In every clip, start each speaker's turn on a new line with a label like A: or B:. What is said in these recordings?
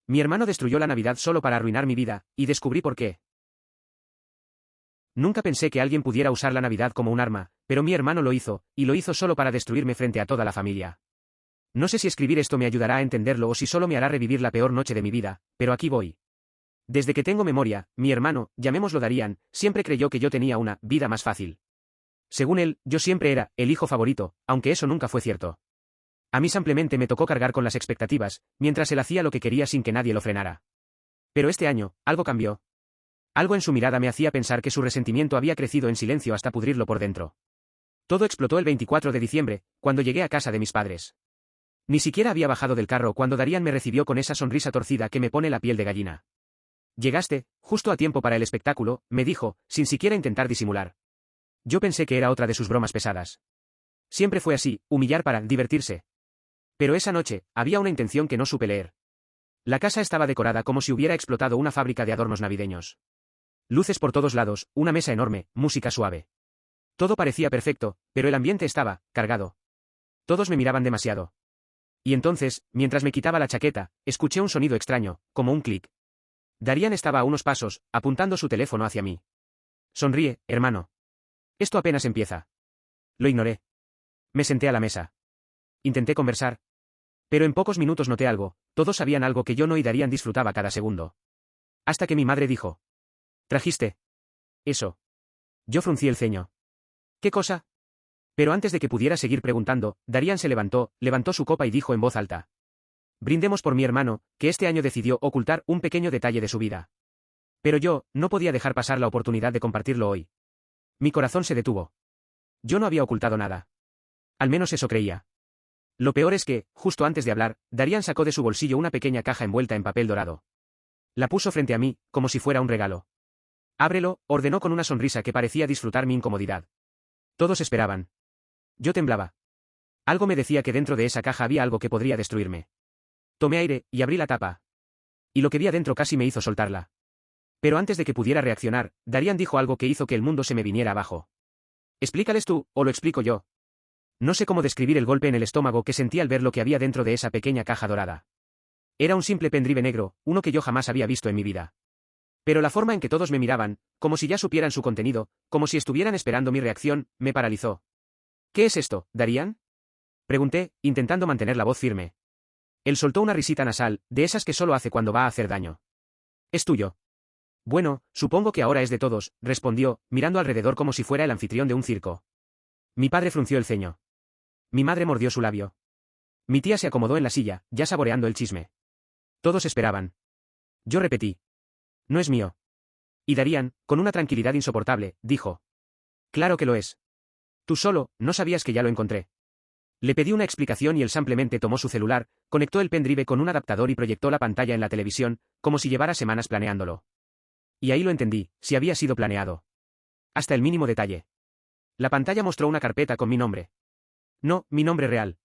A: Mi hermano destruyó la Navidad solo para arruinar mi vida, y descubrí por qué. Nunca pensé que alguien pudiera usar la Navidad como un arma, pero mi hermano lo hizo, y lo hizo solo para destruirme frente a toda la familia. No sé si escribir esto me ayudará a entenderlo o si solo me hará revivir la peor noche de mi vida, pero aquí voy. Desde que tengo memoria, mi hermano, llamémoslo Darian, siempre creyó que yo tenía una vida más fácil. Según él, yo siempre era el hijo favorito, aunque eso nunca fue cierto. A mí simplemente me tocó cargar con las expectativas, mientras él hacía lo que quería sin que nadie lo frenara. Pero este año, algo cambió. Algo en su mirada me hacía pensar que su resentimiento había crecido en silencio hasta pudrirlo por dentro. Todo explotó el 24 de diciembre, cuando llegué a casa de mis padres. Ni siquiera había bajado del carro cuando Darian me recibió con esa sonrisa torcida que me pone la piel de gallina. Llegaste, justo a tiempo para el espectáculo, me dijo, sin siquiera intentar disimular. Yo pensé que era otra de sus bromas pesadas. Siempre fue así, humillar para divertirse. Pero esa noche, había una intención que no supe leer. La casa estaba decorada como si hubiera explotado una fábrica de adornos navideños. Luces por todos lados, una mesa enorme, música suave. Todo parecía perfecto, pero el ambiente estaba cargado. Todos me miraban demasiado. Y entonces, mientras me quitaba la chaqueta, escuché un sonido extraño, como un clic. Darian estaba a unos pasos, apuntando su teléfono hacia mí. Sonríe, hermano. Esto apenas empieza. Lo ignoré. Me senté a la mesa. Intenté conversar. Pero en pocos minutos noté algo, todos sabían algo que yo no y Darian disfrutaba cada segundo. Hasta que mi madre dijo. ¿Trajiste eso? Yo fruncí el ceño. ¿Qué cosa? Pero antes de que pudiera seguir preguntando, Darian se levantó su copa y dijo en voz alta. Brindemos por mi hermano, que este año decidió ocultar un pequeño detalle de su vida. Pero yo, no podía dejar pasar la oportunidad de compartirlo hoy. Mi corazón se detuvo. Yo no había ocultado nada. Al menos eso creía. Lo peor es que, justo antes de hablar, Darian sacó de su bolsillo una pequeña caja envuelta en papel dorado. La puso frente a mí, como si fuera un regalo. Ábrelo, ordenó con una sonrisa que parecía disfrutar mi incomodidad. Todos esperaban. Yo temblaba. Algo me decía que dentro de esa caja había algo que podría destruirme. Tomé aire, y abrí la tapa. Y lo que vi adentro casi me hizo soltarla. Pero antes de que pudiera reaccionar, Darian dijo algo que hizo que el mundo se me viniera abajo. Explícales tú, o lo explico yo. No sé cómo describir el golpe en el estómago que sentí al ver lo que había dentro de esa pequeña caja dorada. Era un simple pendrive negro, uno que yo jamás había visto en mi vida. Pero la forma en que todos me miraban, como si ya supieran su contenido, como si estuvieran esperando mi reacción, me paralizó. ¿Qué es esto, Darian? Pregunté, intentando mantener la voz firme. Él soltó una risita nasal, de esas que solo hace cuando va a hacer daño. Es tuyo. Bueno, supongo que ahora es de todos, respondió, mirando alrededor como si fuera el anfitrión de un circo. Mi padre frunció el ceño. Mi madre mordió su labio. Mi tía se acomodó en la silla, ya saboreando el chisme. Todos esperaban. Yo repetí. No es mío. Y Darian, con una tranquilidad insoportable, dijo. Claro que lo es. Tú solo, no sabías que ya lo encontré. Le pedí una explicación y él simplemente tomó su celular, conectó el pendrive con un adaptador y proyectó la pantalla en la televisión, como si llevara semanas planeándolo. Y ahí lo entendí, si había sido planeado. Hasta el mínimo detalle. La pantalla mostró una carpeta con mi nombre. No, mi nombre real.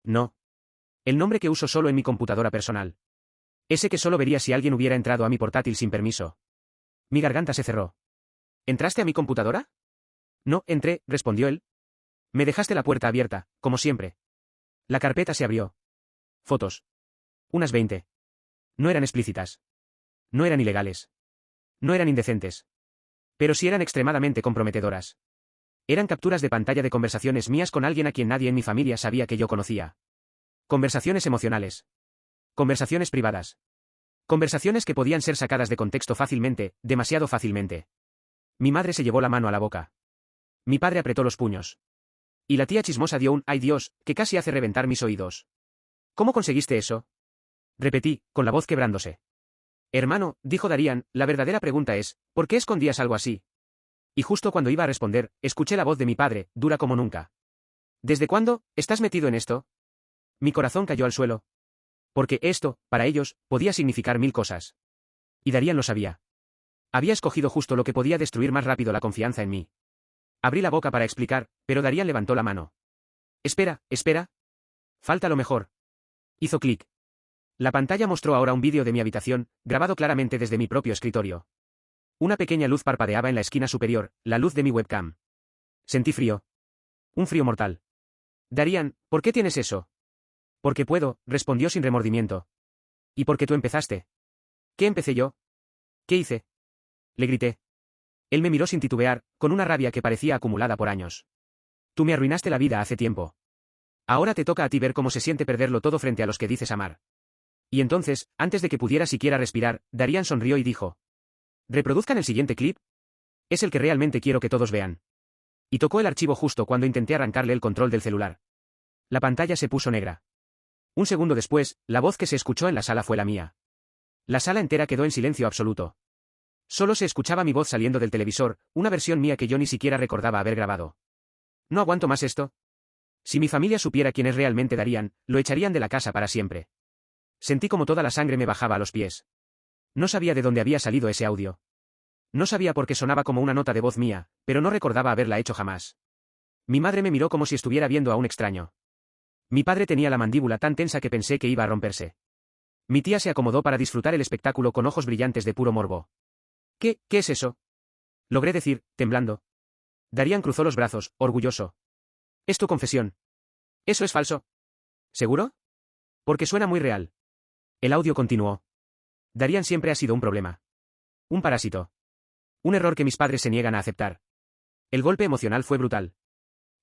A: No. El nombre que uso solo en mi computadora personal. Ese que solo vería si alguien hubiera entrado a mi portátil sin permiso. Mi garganta se cerró. ¿Entraste a mi computadora? No, entré, respondió él. Me dejaste la puerta abierta, como siempre. La carpeta se abrió. Fotos. Unas 20. No eran explícitas. No eran ilegales. No eran indecentes. Pero sí eran extremadamente comprometedoras. Eran capturas de pantalla de conversaciones mías con alguien a quien nadie en mi familia sabía que yo conocía. Conversaciones emocionales. Conversaciones privadas. Conversaciones que podían ser sacadas de contexto fácilmente, demasiado fácilmente. Mi madre se llevó la mano a la boca. Mi padre apretó los puños. Y la tía chismosa dio un ¡ay Dios!, que casi hace reventar mis oídos. ¿Cómo conseguiste eso? Repetí, con la voz quebrándose. Hermano, dijo Darian, la verdadera pregunta es, ¿por qué escondías algo así? Y justo cuando iba a responder, escuché la voz de mi padre, dura como nunca. ¿Desde cuándo estás metido en esto? Mi corazón cayó al suelo. Porque esto, para ellos, podía significar 1000 cosas. Y Darian lo sabía. Había escogido justo lo que podía destruir más rápido la confianza en mí. Abrí la boca para explicar, pero Darian levantó la mano. Espera, espera. Falta lo mejor. Hizo clic. La pantalla mostró ahora un vídeo de mi habitación, grabado claramente desde mi propio escritorio. Una pequeña luz parpadeaba en la esquina superior, la luz de mi webcam. Sentí frío. Un frío mortal. Darian, ¿por qué tienes eso? Porque puedo, respondió sin remordimiento. ¿Y por qué tú empezaste? ¿Qué empecé yo? ¿Qué hice? Le grité. Él me miró sin titubear, con una rabia que parecía acumulada por años. Tú me arruinaste la vida hace tiempo. Ahora te toca a ti ver cómo se siente perderlo todo frente a los que dices amar. Y entonces, antes de que pudiera siquiera respirar, Darian sonrió y dijo: ¿reproduzcan el siguiente clip? Es el que realmente quiero que todos vean. Y tocó el archivo justo cuando intenté arrancarle el control del celular. La pantalla se puso negra. Un segundo después, la voz que se escuchó en la sala fue la mía. La sala entera quedó en silencio absoluto. Solo se escuchaba mi voz saliendo del televisor, una versión mía que yo ni siquiera recordaba haber grabado. No aguanto más esto. Si mi familia supiera quién es realmente Darian, lo echarían de la casa para siempre. Sentí como toda la sangre me bajaba a los pies. No sabía de dónde había salido ese audio. No sabía por qué sonaba como una nota de voz mía, pero no recordaba haberla hecho jamás. Mi madre me miró como si estuviera viendo a un extraño. Mi padre tenía la mandíbula tan tensa que pensé que iba a romperse. Mi tía se acomodó para disfrutar el espectáculo con ojos brillantes de puro morbo. ¿Qué es eso? Logré decir, temblando. Darian cruzó los brazos, orgulloso. Es tu confesión. ¿Eso es falso? ¿Seguro? Porque suena muy real. El audio continuó. Darian siempre ha sido un problema. Un parásito. Un error que mis padres se niegan a aceptar. El golpe emocional fue brutal.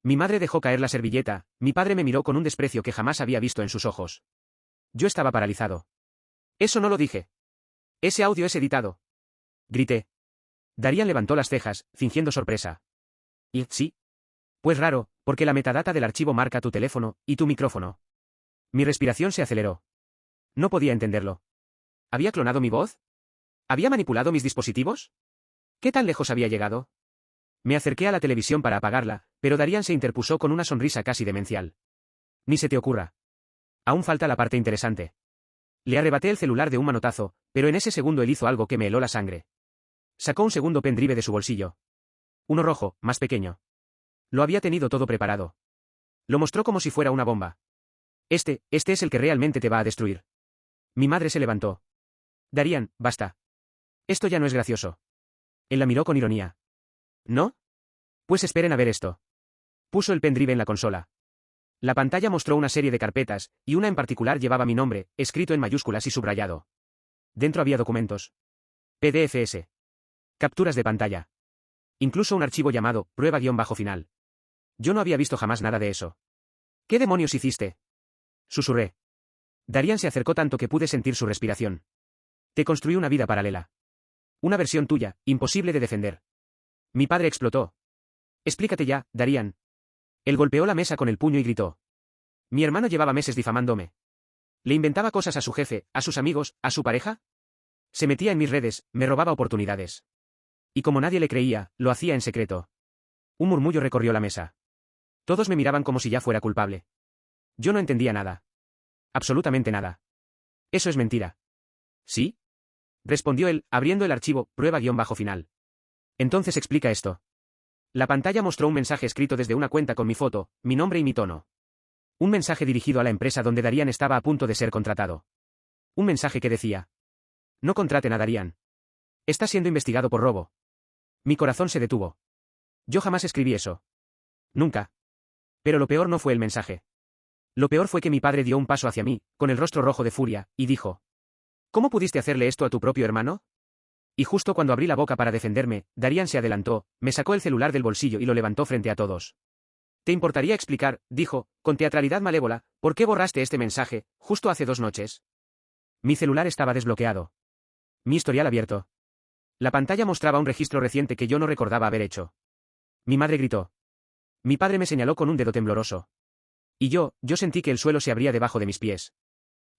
A: Mi madre dejó caer la servilleta, mi padre me miró con un desprecio que jamás había visto en sus ojos. Yo estaba paralizado. Eso no lo dije. Ese audio es editado. Grité. Darian levantó las cejas, fingiendo sorpresa. ¿Y sí? Pues raro, porque la metadata del archivo marca tu teléfono y tu micrófono. Mi respiración se aceleró. No podía entenderlo. ¿Había clonado mi voz? ¿Había manipulado mis dispositivos? ¿Qué tan lejos había llegado? Me acerqué a la televisión para apagarla, pero Darian se interpuso con una sonrisa casi demencial. Ni se te ocurra. Aún falta la parte interesante. Le arrebaté el celular de un manotazo, pero en ese segundo él hizo algo que me heló la sangre. Sacó un segundo pendrive de su bolsillo. Uno rojo, más pequeño. Lo había tenido todo preparado. Lo mostró como si fuera una bomba. Este es el que realmente te va a destruir. Mi madre se levantó. Darian, basta. Esto ya no es gracioso. Él la miró con ironía. ¿No? Pues esperen a ver esto. Puso el pendrive en la consola. La pantalla mostró una serie de carpetas, y una en particular llevaba mi nombre, escrito en mayúsculas y subrayado. Dentro había documentos. PDFs. Capturas de pantalla. Incluso un archivo llamado prueba-final. Yo no había visto jamás nada de eso. ¿Qué demonios hiciste? Susurré. Darian se acercó tanto que pude sentir su respiración. Te construí una vida paralela. Una versión tuya, imposible de defender. Mi padre explotó. Explícate ya, Darian. Él golpeó la mesa con el puño y gritó. Mi hermano llevaba meses difamándome. ¿Le inventaba cosas a su jefe, a sus amigos, a su pareja? Se metía en mis redes, me robaba oportunidades. Y como nadie le creía, lo hacía en secreto. Un murmullo recorrió la mesa. Todos me miraban como si ya fuera culpable. Yo no entendía nada. Absolutamente nada. Eso es mentira. ¿Sí? Respondió él, abriendo el archivo, prueba-final. Entonces explica esto. La pantalla mostró un mensaje escrito desde una cuenta con mi foto, mi nombre y mi tono. Un mensaje dirigido a la empresa donde Darian estaba a punto de ser contratado. Un mensaje que decía: no contraten a Darian. Está siendo investigado por robo. Mi corazón se detuvo. Yo jamás escribí eso. Nunca. Pero lo peor no fue el mensaje. Lo peor fue que mi padre dio un paso hacia mí, con el rostro rojo de furia, y dijo: ¿cómo pudiste hacerle esto a tu propio hermano? Y justo cuando abrí la boca para defenderme, Darian se adelantó, me sacó el celular del bolsillo y lo levantó frente a todos. ¿Te importaría explicar, dijo, con teatralidad malévola, por qué borraste este mensaje, justo hace 2 noches? Mi celular estaba desbloqueado. Mi historial abierto. La pantalla mostraba un registro reciente que yo no recordaba haber hecho. Mi madre gritó. Mi padre me señaló con un dedo tembloroso. Y yo sentí que el suelo se abría debajo de mis pies.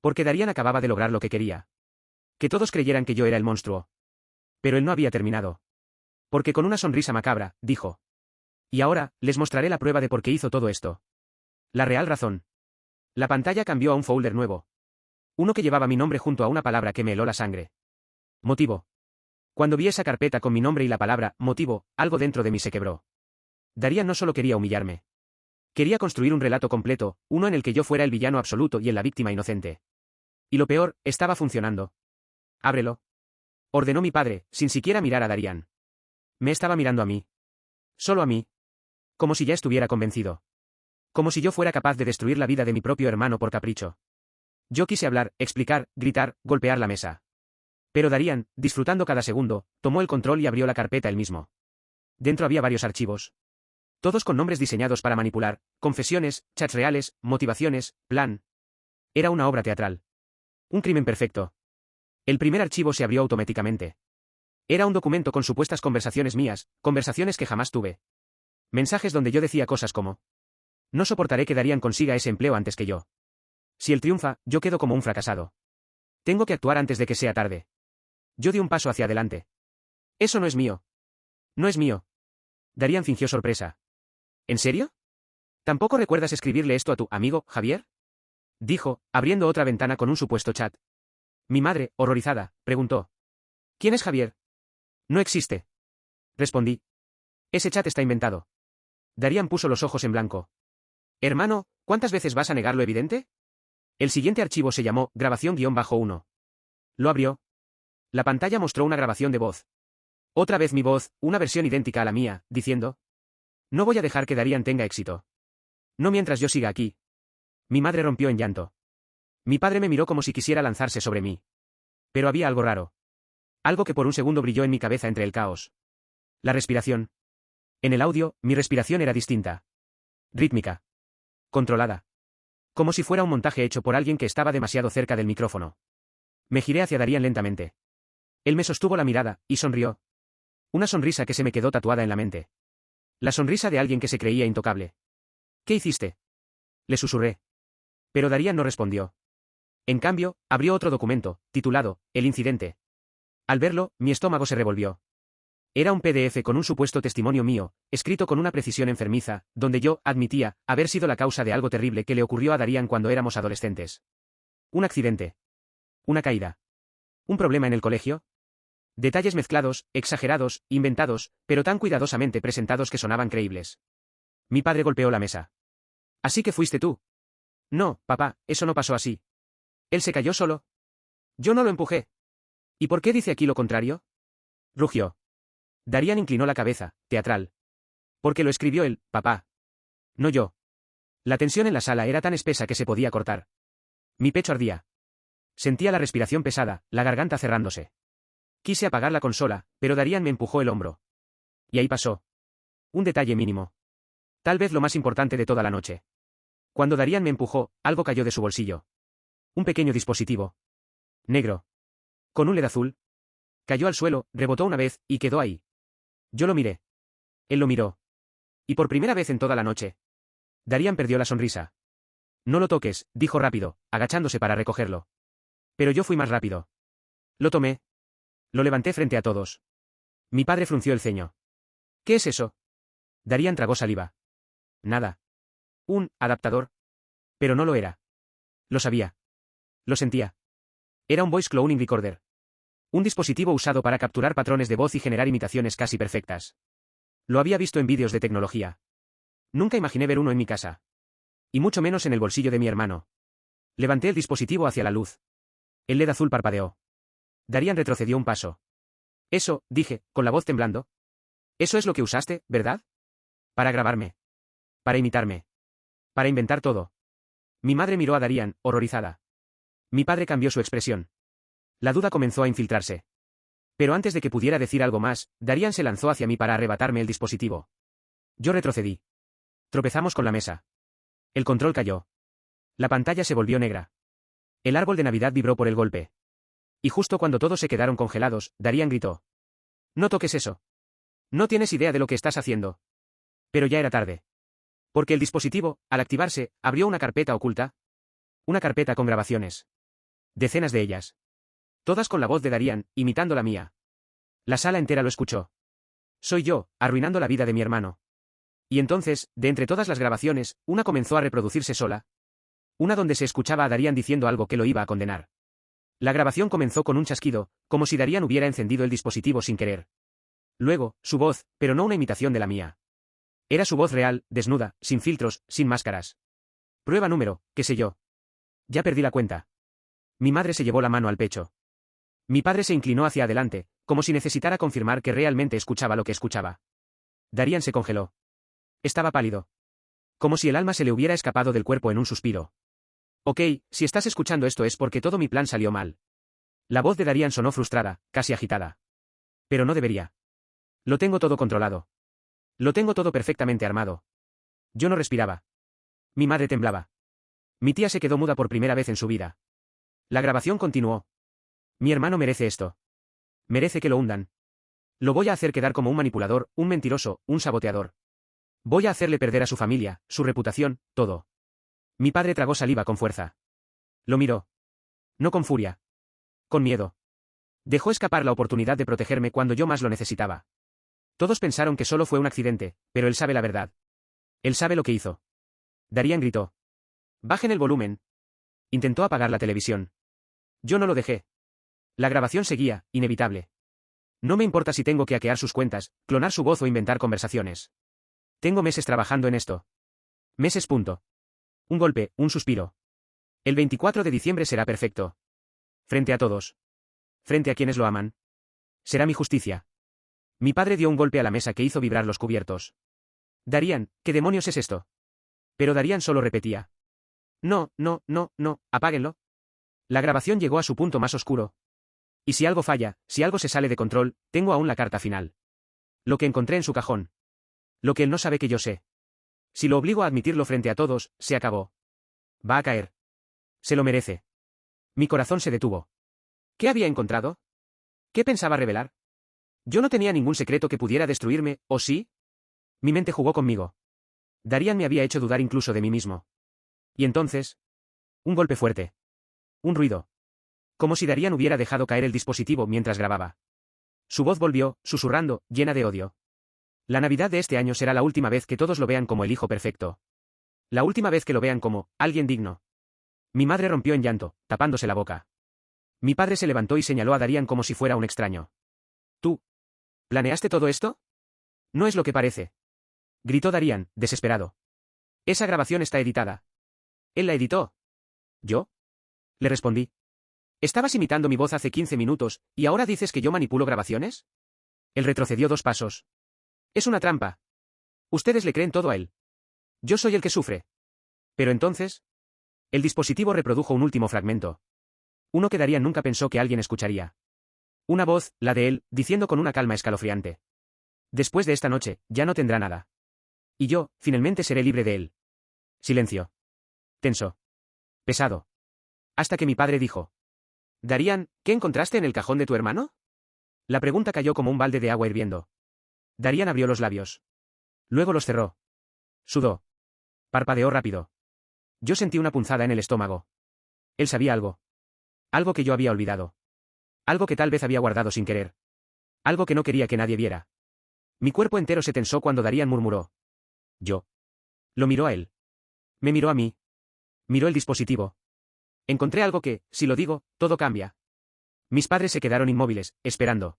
A: Porque Darian acababa de lograr lo que quería. Que todos creyeran que yo era el monstruo. Pero él no había terminado. Porque con una sonrisa macabra, dijo: y ahora, les mostraré la prueba de por qué hizo todo esto. La real razón. La pantalla cambió a un folder nuevo. Uno que llevaba mi nombre junto a una palabra que me heló la sangre. Motivo. Cuando vi esa carpeta con mi nombre y la palabra motivo, algo dentro de mí se quebró. Darian no solo quería humillarme. Quería construir un relato completo, uno en el que yo fuera el villano absoluto y él la víctima inocente. Y lo peor, estaba funcionando. Ábrelo. Ordenó mi padre, sin siquiera mirar a Darian. Me estaba mirando a mí. Solo a mí. Como si ya estuviera convencido. Como si yo fuera capaz de destruir la vida de mi propio hermano por capricho. Yo quise hablar, explicar, gritar, golpear la mesa. Pero Darían, disfrutando cada segundo, tomó el control y abrió la carpeta él mismo. Dentro había varios archivos. Todos con nombres diseñados para manipular, confesiones, chats reales, motivaciones, plan. Era una obra teatral. Un crimen perfecto. El primer archivo se abrió automáticamente. Era un documento con supuestas conversaciones mías, conversaciones que jamás tuve. Mensajes donde yo decía cosas como: no soportaré que Darían consiga ese empleo antes que yo. Si él triunfa, yo quedo como un fracasado. Tengo que actuar antes de que sea tarde. Yo di un paso hacia adelante. Eso no es mío. No es mío. Darían fingió sorpresa. ¿En serio? ¿Tampoco recuerdas escribirle esto a tu amigo, Javier? Dijo, abriendo otra ventana con un supuesto chat. Mi madre, horrorizada, preguntó: ¿quién es Javier? No existe. Respondí. Ese chat está inventado. Darían puso los ojos en blanco. Hermano, ¿cuántas veces vas a negar lo evidente? El siguiente archivo se llamó grabación-1. Lo abrió. La pantalla mostró una grabación de voz. Otra vez mi voz, una versión idéntica a la mía, diciendo: no voy a dejar que Darían tenga éxito. No mientras yo siga aquí. Mi madre rompió en llanto. Mi padre me miró como si quisiera lanzarse sobre mí. Pero había algo raro. Algo que por un segundo brilló en mi cabeza entre el caos. La respiración. En el audio, mi respiración era distinta. Rítmica. Controlada. Como si fuera un montaje hecho por alguien que estaba demasiado cerca del micrófono. Me giré hacia Darían lentamente. Él me sostuvo la mirada, y sonrió. Una sonrisa que se me quedó tatuada en la mente. La sonrisa de alguien que se creía intocable. ¿Qué hiciste? Le susurré. Pero Darían no respondió. En cambio, abrió otro documento, titulado El incidente. Al verlo, mi estómago se revolvió. Era un PDF con un supuesto testimonio mío, escrito con una precisión enfermiza, donde yo admitía haber sido la causa de algo terrible que le ocurrió a Darían cuando éramos adolescentes. Un accidente. Una caída. Un problema en el colegio. Detalles mezclados, exagerados, inventados, pero tan cuidadosamente presentados que sonaban creíbles. Mi padre golpeó la mesa. ¿Así que fuiste tú? No, papá, eso no pasó así. Él se cayó solo. Yo no lo empujé. ¿Y por qué dice aquí lo contrario? Rugió. Darían inclinó la cabeza, teatral. Porque lo escribió él, papá. No yo. La tensión en la sala era tan espesa que se podía cortar. Mi pecho ardía. Sentía la respiración pesada, la garganta cerrándose. Quise apagar la consola, pero Darían me empujó el hombro. Y ahí pasó. Un detalle mínimo. Tal vez lo más importante de toda la noche. Cuando Darían me empujó, algo cayó de su bolsillo. Un pequeño dispositivo. Negro. Con un LED azul. Cayó al suelo, rebotó una vez, y quedó ahí. Yo lo miré. Él lo miró. Y por primera vez en toda la noche. Darían perdió la sonrisa. No lo toques, dijo rápido, agachándose para recogerlo. Pero yo fui más rápido. Lo tomé. Lo levanté frente a todos. Mi padre frunció el ceño. ¿Qué es eso? Darían tragó saliva. Nada. Un adaptador. Pero no lo era. Lo sabía. Lo sentía. Era un voice cloning recorder. Un dispositivo usado para capturar patrones de voz y generar imitaciones casi perfectas. Lo había visto en vídeos de tecnología. Nunca imaginé ver uno en mi casa. Y mucho menos en el bolsillo de mi hermano. Levanté el dispositivo hacia la luz. El LED azul parpadeó. Darían retrocedió un paso. Eso, dije, con la voz temblando. Eso es lo que usaste, ¿verdad? Para grabarme. Para imitarme. Para inventar todo. Mi madre miró a Darían, horrorizada. Mi padre cambió su expresión. La duda comenzó a infiltrarse. Pero antes de que pudiera decir algo más, Darían se lanzó hacia mí para arrebatarme el dispositivo. Yo retrocedí. Tropezamos con la mesa. El control cayó. La pantalla se volvió negra. El árbol de Navidad vibró por el golpe. Y justo cuando todos se quedaron congelados, Darían gritó. No toques eso. No tienes idea de lo que estás haciendo. Pero ya era tarde. Porque el dispositivo, al activarse, abrió una carpeta oculta. Una carpeta con grabaciones. Decenas de ellas. Todas con la voz de Darían, imitando la mía. La sala entera lo escuchó. Soy yo, arruinando la vida de mi hermano. Y entonces, de entre todas las grabaciones, una comenzó a reproducirse sola. Una donde se escuchaba a Darían diciendo algo que lo iba a condenar. La grabación comenzó con un chasquido, como si Darían hubiera encendido el dispositivo sin querer. Luego, su voz, pero no una imitación de la mía. Era su voz real, desnuda, sin filtros, sin máscaras. Prueba número, qué sé yo. Ya perdí la cuenta. Mi madre se llevó la mano al pecho. Mi padre se inclinó hacia adelante, como si necesitara confirmar que realmente escuchaba lo que escuchaba. Darían se congeló. Estaba pálido. Como si el alma se le hubiera escapado del cuerpo en un suspiro. Ok, si estás escuchando esto es porque todo mi plan salió mal. La voz de Darian sonó frustrada, casi agitada. Pero no debería. Lo tengo todo controlado. Lo tengo todo perfectamente armado. Yo no respiraba. Mi madre temblaba. Mi tía se quedó muda por primera vez en su vida. La grabación continuó. Mi hermano merece esto. Merece que lo hundan. Lo voy a hacer quedar como un manipulador, un mentiroso, un saboteador. Voy a hacerle perder a su familia, su reputación, todo. Mi padre tragó saliva con fuerza. Lo miró. No con furia. Con miedo. Dejó escapar la oportunidad de protegerme cuando yo más lo necesitaba. Todos pensaron que solo fue un accidente, pero él sabe la verdad. Él sabe lo que hizo. Darian gritó. Bajen el volumen. Intentó apagar la televisión. Yo no lo dejé. La grabación seguía, inevitable. No me importa si tengo que hackear sus cuentas, clonar su voz o inventar conversaciones. Tengo meses trabajando en esto. Meses. Punto. Un golpe, un suspiro. El 24 de diciembre será perfecto. Frente a todos. Frente a quienes lo aman. Será mi justicia. Mi padre dio un golpe a la mesa que hizo vibrar los cubiertos. Darian, ¿qué demonios es esto? Pero Darian solo repetía. No, no, no, no, apáguenlo. La grabación llegó a su punto más oscuro. Y si algo falla, si algo se sale de control, tengo aún la carta final. Lo que encontré en su cajón. Lo que él no sabe que yo sé. Si lo obligo a admitirlo frente a todos, se acabó. Va a caer. Se lo merece. Mi corazón se detuvo. ¿Qué había encontrado? ¿Qué pensaba revelar? Yo no tenía ningún secreto que pudiera destruirme, ¿o sí? Mi mente jugó conmigo. Darian me había hecho dudar incluso de mí mismo. Y entonces... un golpe fuerte. Un ruido. Como si Darian hubiera dejado caer el dispositivo mientras grababa. Su voz volvió, susurrando, llena de odio. La Navidad de este año será la última vez que todos lo vean como el hijo perfecto. La última vez que lo vean como alguien digno. Mi madre rompió en llanto, tapándose la boca. Mi padre se levantó y señaló a Darian como si fuera un extraño. ¿Tú? ¿Planeaste todo esto? No es lo que parece. Gritó Darian, desesperado. Esa grabación está editada. Él la editó. ¿Yo? Le respondí. Estabas imitando mi voz hace 15 minutos, ¿y ahora dices que yo manipulo grabaciones? Él retrocedió 2 pasos. Es una trampa. Ustedes le creen todo a él. Yo soy el que sufre. Pero entonces... el dispositivo reprodujo un último fragmento. Uno que Darian nunca pensó que alguien escucharía. Una voz, la de él, diciendo con una calma escalofriante. Después de esta noche, ya no tendrá nada. Y yo, finalmente seré libre de él. Silencio. Tenso. Pesado. Hasta que mi padre dijo. Darian, ¿qué encontraste en el cajón de tu hermano? La pregunta cayó como un balde de agua hirviendo. Darian abrió los labios. Luego los cerró. Sudó. Parpadeó rápido. Yo sentí una punzada en el estómago. Él sabía algo. Algo que yo había olvidado. Algo que tal vez había guardado sin querer. Algo que no quería que nadie viera. Mi cuerpo entero se tensó cuando Darian murmuró. Yo. Lo miró a él. Me miró a mí. Miró el dispositivo. Encontré algo que, si lo digo, todo cambia. Mis padres se quedaron inmóviles, esperando.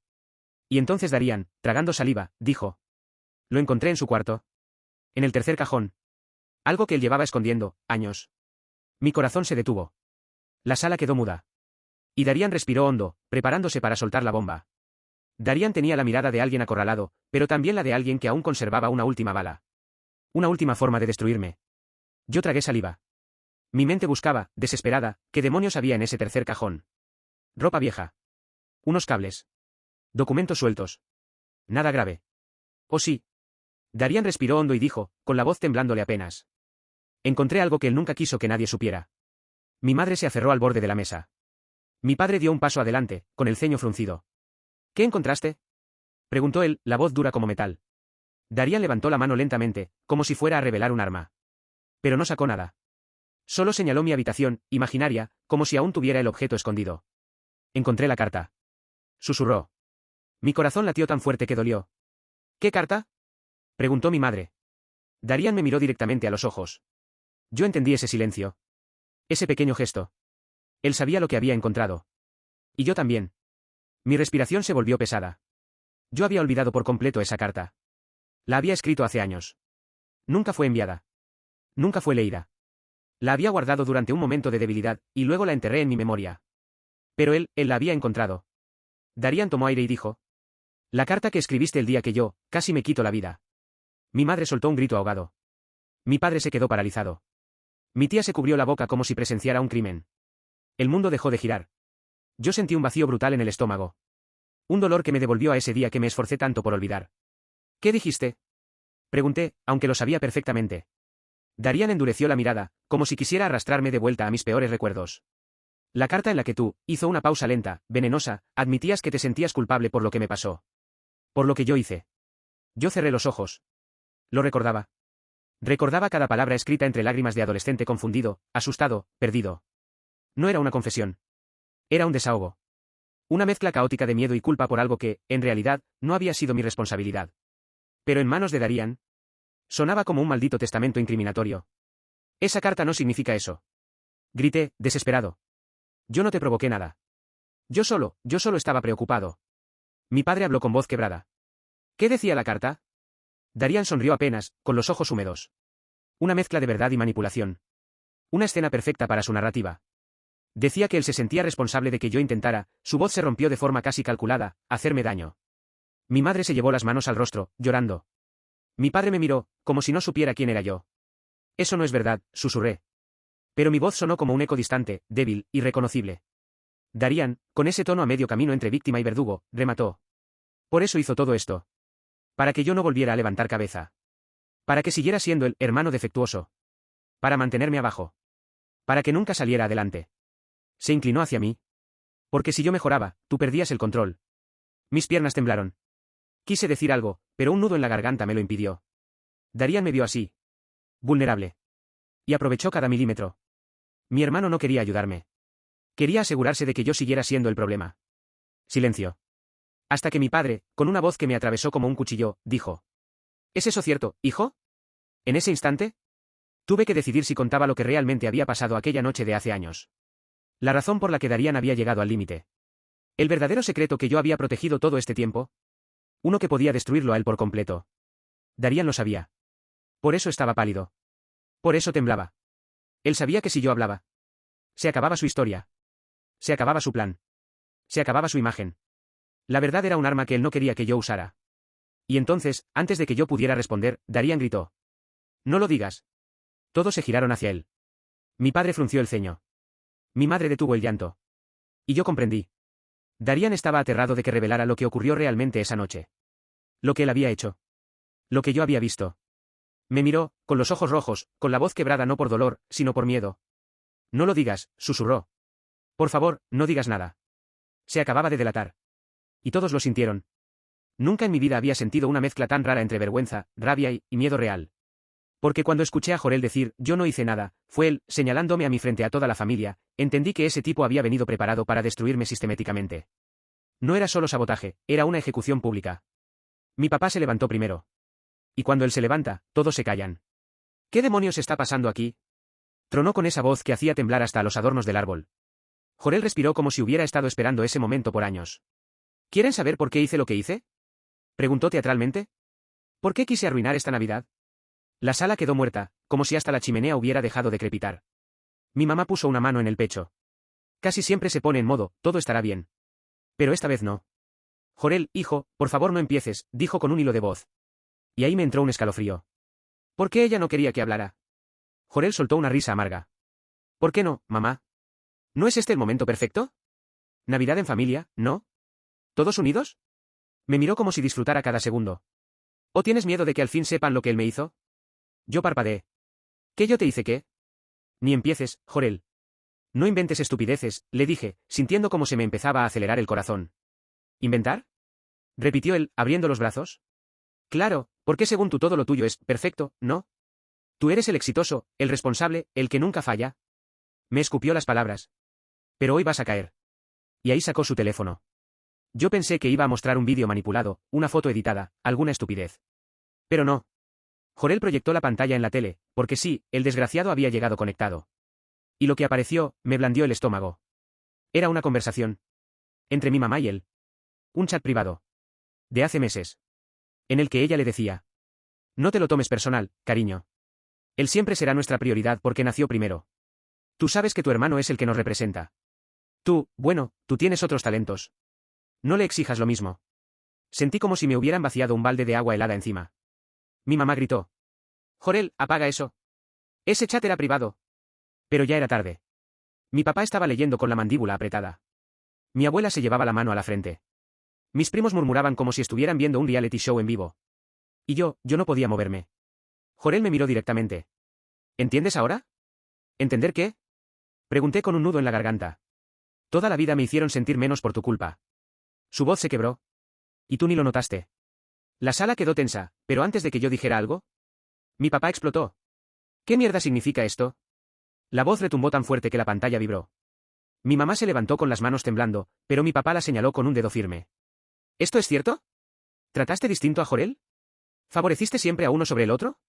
A: Y entonces Darian, tragando saliva, dijo. Lo encontré en su cuarto. En el tercer cajón. Algo que él llevaba escondiendo, años. Mi corazón se detuvo. La sala quedó muda. Y Darian respiró hondo, preparándose para soltar la bomba. Darian tenía la mirada de alguien acorralado, pero también la de alguien que aún conservaba una última bala. Una última forma de destruirme. Yo tragué saliva. Mi mente buscaba, desesperada, qué demonios había en ese tercer cajón. Ropa vieja. Unos cables. Documentos sueltos. Nada grave. Oh sí. Darian respiró hondo y dijo, con la voz temblándole apenas. Encontré algo que él nunca quiso que nadie supiera. Mi madre se aferró al borde de la mesa. Mi padre dio un paso adelante, con el ceño fruncido. ¿Qué encontraste? Preguntó él, la voz dura como metal. Darian levantó la mano lentamente, como si fuera a revelar un arma. Pero no sacó nada. Solo señaló mi habitación, imaginaria, como si aún tuviera el objeto escondido. Encontré la carta. Susurró. Mi corazón latió tan fuerte que dolió. ¿Qué carta? Preguntó mi madre. Darian me miró directamente a los ojos. Yo entendí ese silencio. Ese pequeño gesto. Él sabía lo que había encontrado. Y yo también. Mi respiración se volvió pesada. Yo había olvidado por completo esa carta. La había escrito hace años. Nunca fue enviada. Nunca fue leída. La había guardado durante un momento de debilidad, y luego la enterré en mi memoria. Pero él la había encontrado. Darian tomó aire y dijo. La carta que escribiste el día que yo, casi me quito la vida. Mi madre soltó un grito ahogado. Mi padre se quedó paralizado. Mi tía se cubrió la boca como si presenciara un crimen. El mundo dejó de girar. Yo sentí un vacío brutal en el estómago. Un dolor que me devolvió a ese día que me esforcé tanto por olvidar. ¿Qué dijiste? Pregunté, aunque lo sabía perfectamente. Darian endureció la mirada, como si quisiera arrastrarme de vuelta a mis peores recuerdos. La carta en la que tú, hizo una pausa lenta, venenosa, admitías que te sentías culpable por lo que me pasó. Por lo que yo hice. Yo cerré los ojos. Lo recordaba. Recordaba cada palabra escrita entre lágrimas de adolescente confundido, asustado, perdido. No era una confesión. Era un desahogo. Una mezcla caótica de miedo y culpa por algo que, en realidad, no había sido mi responsabilidad. Pero en manos de Darian, sonaba como un maldito testamento incriminatorio. Esa carta no significa eso. Grité, desesperado. Yo no te provoqué nada. Yo solo estaba preocupado. Mi padre habló con voz quebrada. ¿Qué decía la carta? Darian sonrió apenas, con los ojos húmedos. Una mezcla de verdad y manipulación. Una escena perfecta para su narrativa. Decía que él se sentía responsable de que yo intentara, su voz se rompió de forma casi calculada, hacerme daño. Mi madre se llevó las manos al rostro, llorando. Mi padre me miró, como si no supiera quién era yo. Eso no es verdad, susurré. Pero mi voz sonó como un eco distante, débil, irreconocible. Darian, con ese tono a medio camino entre víctima y verdugo, remató. Por eso hizo todo esto. Para que yo no volviera a levantar cabeza. Para que siguiera siendo el hermano defectuoso. Para mantenerme abajo. Para que nunca saliera adelante. Se inclinó hacia mí. Porque si yo mejoraba, tú perdías el control. Mis piernas temblaron. Quise decir algo, pero un nudo en la garganta me lo impidió. Darian me vio así. Vulnerable. Y aprovechó cada milímetro. Mi hermano no quería ayudarme. Quería asegurarse de que yo siguiera siendo el problema. Silencio. Hasta que mi padre, con una voz que me atravesó como un cuchillo, dijo. ¿Es eso cierto, hijo? En ese instante, tuve que decidir si contaba lo que realmente había pasado aquella noche de hace años. La razón por la que Darian había llegado al límite. El verdadero secreto que yo había protegido todo este tiempo. Uno que podía destruirlo a él por completo. Darian lo sabía. Por eso estaba pálido. Por eso temblaba. Él sabía que si yo hablaba, se acababa su historia. Se acababa su plan. Se acababa su imagen. La verdad era un arma que él no quería que yo usara. Y entonces, antes de que yo pudiera responder, Darian gritó. No lo digas. Todos se giraron hacia él. Mi padre frunció el ceño. Mi madre detuvo el llanto. Y yo comprendí. Darian estaba aterrado de que revelara lo que ocurrió realmente esa noche. Lo que él había hecho. Lo que yo había visto. Me miró, con los ojos rojos, con la voz quebrada no por dolor, sino por miedo. No lo digas, susurró. Por favor, no digas nada. Se acababa de delatar. Y todos lo sintieron. Nunca en mi vida había sentido una mezcla tan rara entre vergüenza, rabia y miedo real. Porque cuando escuché a Jorel decir, yo no hice nada, fue él, señalándome a mí frente a toda la familia, entendí que ese tipo había venido preparado para destruirme sistemáticamente. No era solo sabotaje, era una ejecución pública. Mi papá se levantó primero. Y cuando él se levanta, todos se callan. ¿Qué demonios está pasando aquí? Tronó con esa voz que hacía temblar hasta los adornos del árbol. Jorel respiró como si hubiera estado esperando ese momento por años. ¿Quieren saber por qué hice lo que hice? Preguntó teatralmente. ¿Por qué quise arruinar esta Navidad? La sala quedó muerta, como si hasta la chimenea hubiera dejado de crepitar. Mi mamá puso una mano en el pecho. Casi siempre se pone en modo, todo estará bien. Pero esta vez no. Jorel, hijo, por favor no empieces, dijo con un hilo de voz. Y ahí me entró un escalofrío. ¿Por qué ella no quería que hablara? Jorel soltó una risa amarga. ¿Por qué no, mamá? ¿No es este el momento perfecto? ¿Navidad en familia, no? ¿Todos unidos? Me miró como si disfrutara cada segundo. ¿O tienes miedo de que al fin sepan lo que él me hizo? Yo parpadeé. ¿Qué yo te hice qué? Ni empieces, Jorel. No inventes estupideces, le dije, sintiendo como se me empezaba a acelerar el corazón. ¿Inventar? Repitió él, abriendo los brazos. Claro, porque según tú todo lo tuyo es perfecto, ¿no? Tú eres el exitoso, el responsable, el que nunca falla. Me escupió las palabras. Pero hoy vas a caer. Y ahí sacó su teléfono. Yo pensé que iba a mostrar un vídeo manipulado, una foto editada, alguna estupidez. Pero no. Jorel proyectó la pantalla en la tele, porque sí, el desgraciado había llegado conectado. Y lo que apareció, me blandió el estómago. Era una conversación. Entre mi mamá y él. Un chat privado. De hace meses. En el que ella le decía. No te lo tomes personal, cariño. Él siempre será nuestra prioridad porque nació primero. Tú sabes que tu hermano es el que nos representa. Tú tienes otros talentos. No le exijas lo mismo. Sentí como si me hubieran vaciado un balde de agua helada encima. Mi mamá gritó. Jorel, apaga eso. Ese chat era privado. Pero ya era tarde. Mi papá estaba leyendo con la mandíbula apretada. Mi abuela se llevaba la mano a la frente. Mis primos murmuraban como si estuvieran viendo un reality show en vivo. Y yo no podía moverme. Jorel me miró directamente. ¿Entiendes ahora? ¿Entender qué? Pregunté con un nudo en la garganta. Toda la vida me hicieron sentir menos por tu culpa. Su voz se quebró. Y tú ni lo notaste. La sala quedó tensa, pero antes de que yo dijera algo, mi papá explotó. ¿Qué mierda significa esto? La voz retumbó tan fuerte que la pantalla vibró. Mi mamá se levantó con las manos temblando, pero mi papá la señaló con un dedo firme. ¿Esto es cierto? ¿Trataste distinto a Jorel? ¿Favoreciste siempre a uno sobre el otro?